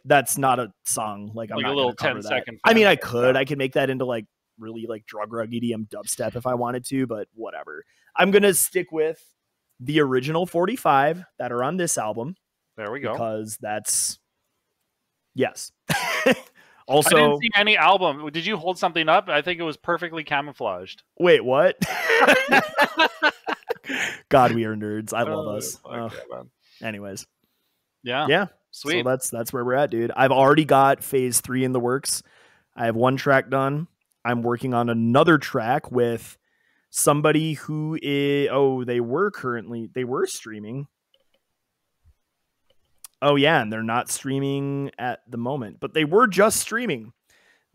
S2: that's not a song. Like I'm not a little 10-second. I mean, I could make that into like really like drug rug EDM dubstep if I wanted to, but whatever. I'm gonna stick with the original 45 that are on this album.
S1: There we go.
S2: Because that's yes. Also,
S1: I didn't see any album. Did you hold something up? I think it was perfectly camouflaged.
S2: Wait, what? God, we are nerds. I love us. Anyways.
S1: Yeah. Sweet.
S2: So that's where we're at, dude. I've already got phase 3 in the works. I have one track done. I'm working on another track with somebody who is they were streaming. Oh yeah, and they're not streaming at the moment, but they were just streaming.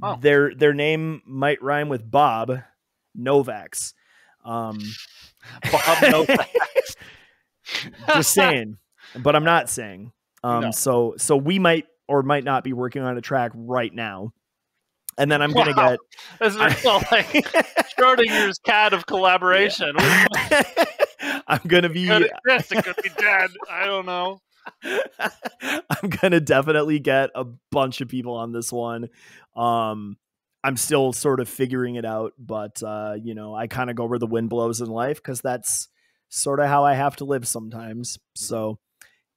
S2: Oh. Their name might rhyme with Bob Novaks. Bob Novaks. Just saying, but I'm not saying. No. So we might or might not be working on a track right now. And then I'm gonna get
S1: this is real, like Schrodinger's cat of collaboration.
S2: I'm gonna be
S1: It could be dead. I don't know.
S2: I'm gonna definitely get a bunch of people on this one. I'm still sort of figuring it out, but you know, I kind of go where the wind blows in life because that's sort of how I have to live sometimes. So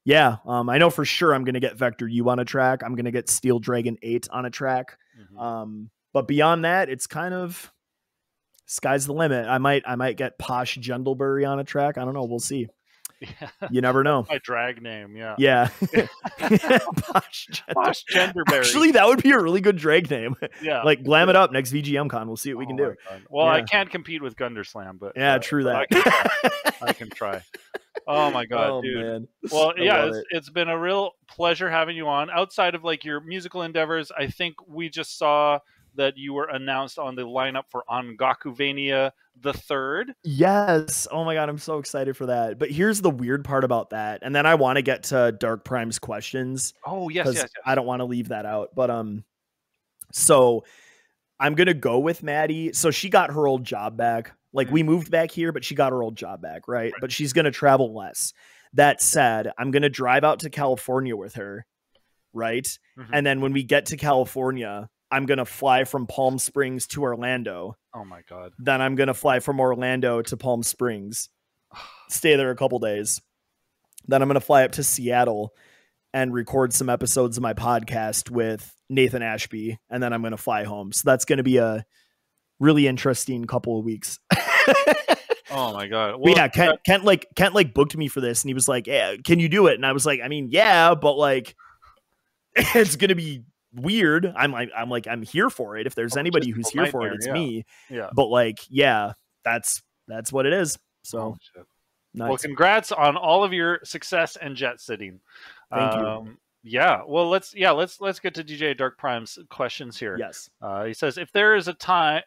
S2: yeah, I know for sure I'm gonna get Vector U on a track. I'm gonna get Steel Dragon 8 on a track. But beyond that, it's kind of sky's the limit. I might get Posh Gendlebury on a track. I don't know. We'll see.
S1: Yeah.
S2: You never know.
S1: My drag name, yeah.
S2: Yeah.
S1: Posh Genderberry.
S2: Actually, that would be a really good drag name.
S1: Yeah.
S2: Like glam it up next VGM Con. We'll see what we can do.
S1: Well,
S2: yeah.
S1: I can't compete with Gunderslam, but
S2: yeah, true that.
S1: I can try. Oh my god, dude.
S2: Man.
S1: Well, yeah, it's been a real pleasure having you on. Outside of like your musical endeavors, I think we just saw that you were announced on the lineup for Ongakuvania the Third.
S2: Yes. Oh my god, I'm so excited for that. But here's the weird part about that, and then I want to get to Dark Prime's questions.
S1: Oh yes.
S2: I don't want to leave that out. But so I'm gonna go with Maddy. So she got her old job back. Like we moved back here, but she got her old job back, right? But she's gonna travel less. That said, I'm gonna drive out to California with her, right? And then when we get to California, I'm going to fly from Palm Springs to Orlando.
S1: Oh my God.
S2: Then I'm going to fly from Orlando to Palm Springs, stay there a couple days. Then I'm going to fly up to Seattle and record some episodes of my podcast with Nathan Ashby. And then I'm going to fly home. So that's going to be a really interesting couple of weeks.
S1: Oh my God.
S2: Well, yeah. Kent booked me for this and he was like, yeah, can you do it? And I was like, I mean, yeah, but like, it's going to be weird. I'm here for it. If there's anybody who's here for it, it's me.
S1: Yeah.
S2: But like, yeah, that's what it is. So
S1: nice. Well, congrats on all of your success and jet sitting.
S2: Thank you.
S1: Yeah. Well, let's get to DJ Dark Prime's questions here.
S2: Yes.
S1: He says, if there is a time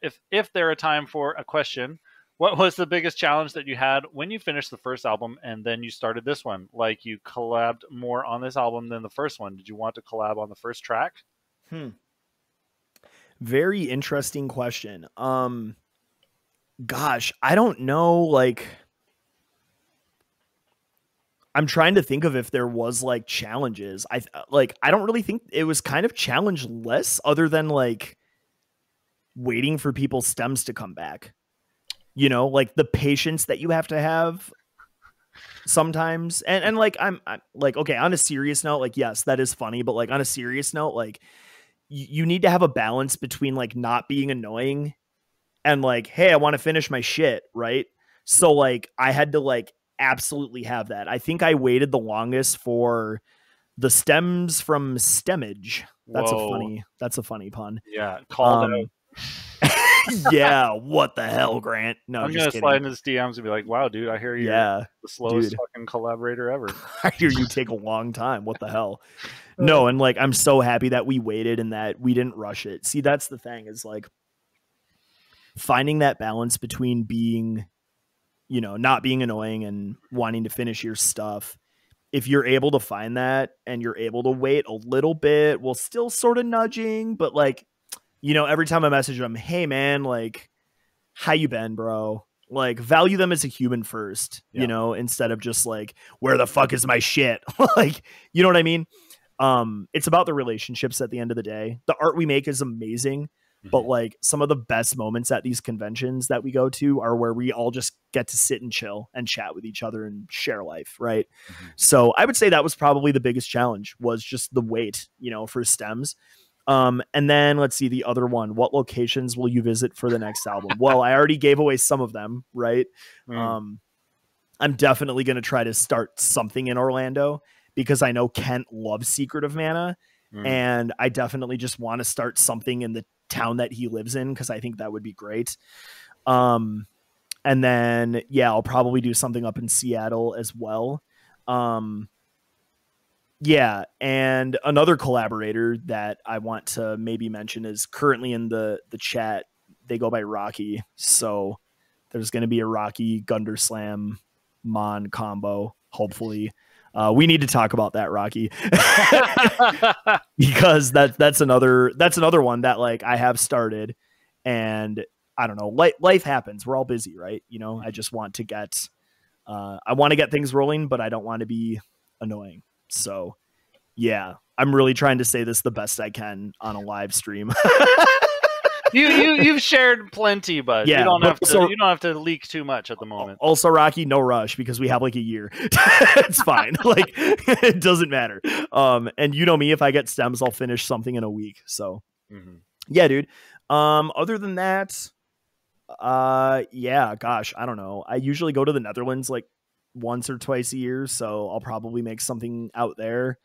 S1: for a question, what was the biggest challenge that you had when you finished the first album and then you started this one? Like you collabed more on this album than the first one. Did you want to collab on the first track?
S2: Very interesting question. Gosh, I don't know. Like, I'm trying to think of if there was like challenges. I don't really think it was kind of challenge-less other than like waiting for people's stems to come back. You know, like the patience that you have to have sometimes. And like, I'm like, okay, on a serious note, like, yes, that is funny. But like on a serious note, like you need to have a balance between like not being annoying and like, hey, I want to finish my shit. Right. So like I had to like absolutely have that. I think I waited the longest for the stems from Stemage. That's a funny pun.
S1: Yeah. Called out.
S2: Yeah, what the hell, Grant? No,
S1: I'm gonna slide into his DMs and be like, "Wow, dude, I hear you're the slowest fucking collaborator ever."
S2: I hear you take a long time. What the hell? No, and like I'm so happy that we waited and that we didn't rush it. See, that's the thing is like finding that balance between being, you know, not being annoying and wanting to finish your stuff. If you're able to find that and you're able to wait a little bit, while still sort of nudging, but like. You know, every time I message them, hey man, like, how you been, bro? Like, value them as a human first, you know, instead of just like, where the fuck is my shit? Like, you know what I mean? It's about the relationships at the end of the day. The art we make is amazing, but like some of the best moments at these conventions that we go to are where we all just get to sit and chill and chat with each other and share life, right? So I would say that was probably the biggest challenge was just the wait, you know, for stems. And then let's see the other one. What locations will you visit for the next album? Well, I already gave away some of them, right? I'm definitely going to try to start something in Orlando because I know Kent loves Secret of Mana. And I definitely just want to start something in the town that he lives in because I think that would be great. And then, yeah, I'll probably do something up in Seattle as well. Yeah, and another collaborator that I want to maybe mention is currently in the chat. They go by Rocky, so there's going to be a Rocky Gunderslam Mon combo, hopefully. We need to talk about that, Rocky, because that's another one that like I have started, and I don't know, life happens. We're all busy, right? You know, I just want to get things rolling, but I don't want to be annoying. So yeah, I'm really trying to say this the best I can on a live stream.
S1: You've shared plenty, but
S2: yeah,
S1: you don't have to leak too much at the moment.
S2: Also, Rocky, no rush because we have like a year. It's fine. Like it doesn't matter. And you know me, if I get stems, I'll finish something in a week. So yeah, dude. Other than that, yeah, gosh, I don't know. I usually go to the Netherlands like once or twice a year, so I'll probably make something out there.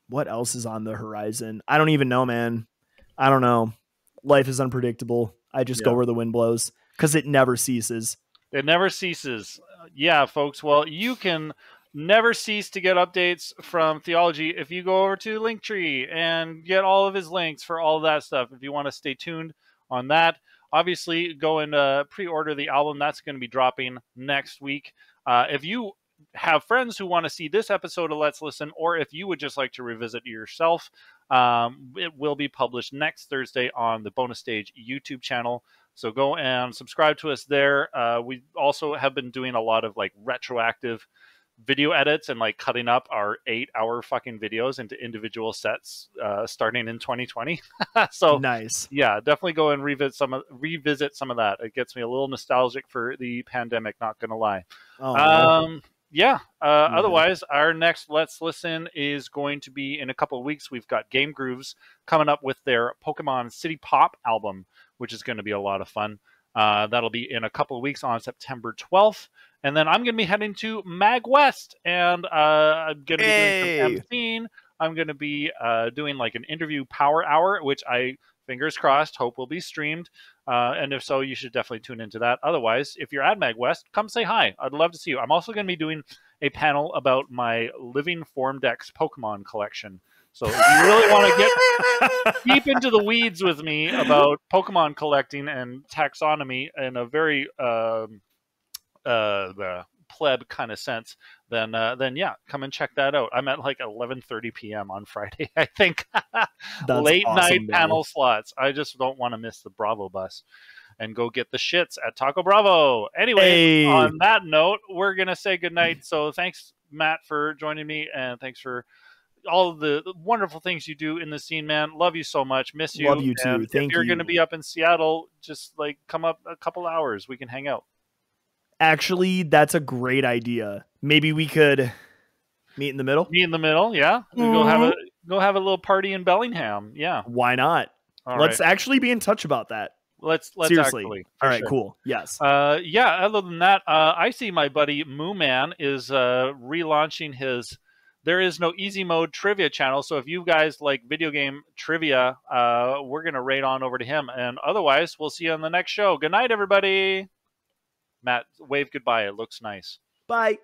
S2: What else is on the horizon? I don't even know, man. I don't know. Life is unpredictable. I just go where the wind blows because it never ceases.
S1: It never ceases. Yeah, folks. Well, you can never cease to get updates from Theology if you go over to Linktree and get all of his links for all of that stuff. If you want to stay tuned on that, obviously go and pre-order the album. That's going to be dropping next week. If you have friends who want to see this episode of Let's Listen, or if you would just like to revisit it yourself, it will be published next Thursday on the Bonus Stage YouTube channel. So go and subscribe to us there. We also have been doing a lot of like retroactive video edits and like cutting up our 8-hour fucking videos into individual sets starting in 2020. So
S2: nice.
S1: Yeah, definitely go and revisit some of that. It gets me a little nostalgic for the pandemic, not gonna lie. Yeah. Otherwise, our next Let's Listen is going to be in a couple of weeks. We've got Game Grooves coming up with their Pokemon City Pop album, which is going to be a lot of fun. That'll be in a couple of weeks on September 12th. And then I'm going to be heading to Mag West, and I'm going to be doing some MC. I'm going to be doing like an interview power hour, which I, fingers crossed, hope will be streamed. And if so, you should definitely tune into that. Otherwise, if you're at Mag West, come say hi. I'd love to see you. I'm also going to be doing a panel about my Living Form Dex Pokemon collection. So if you really want to get deep into the weeds with me about Pokemon collecting and taxonomy in a very pleb kind of sense, then yeah, come and check that out. I'm at like 11:30 p.m. on Friday, I think. Late awesome, night panel slots. I just don't want to miss the Bravo bus and go get the shits at Taco Bravo. Anyway, on that note, we're gonna say goodnight. So thanks, Matt, for joining me, and thanks for all of the wonderful things you do in the scene, man. Love you so much. Miss you.
S2: Love you too.
S1: And if you're going to be up in Seattle, just like come up a couple hours. We can hang out.
S2: Actually, that's a great idea. Maybe we could meet in the middle.
S1: Meet in the middle, yeah. Go have a little party in Bellingham. Yeah.
S2: Why not? Let's actually be in touch about that.
S1: Let's
S2: seriously.
S1: Actually,
S2: all right, cool. Yes.
S1: Yeah. Other than that, I see my buddy Moo Man is relaunching his There Is No Easy Mode trivia channel. So if you guys like video game trivia, we're gonna raid on over to him. And otherwise, we'll see you on the next show. Good night, everybody. Matt, wave goodbye. It looks nice.
S2: Bye.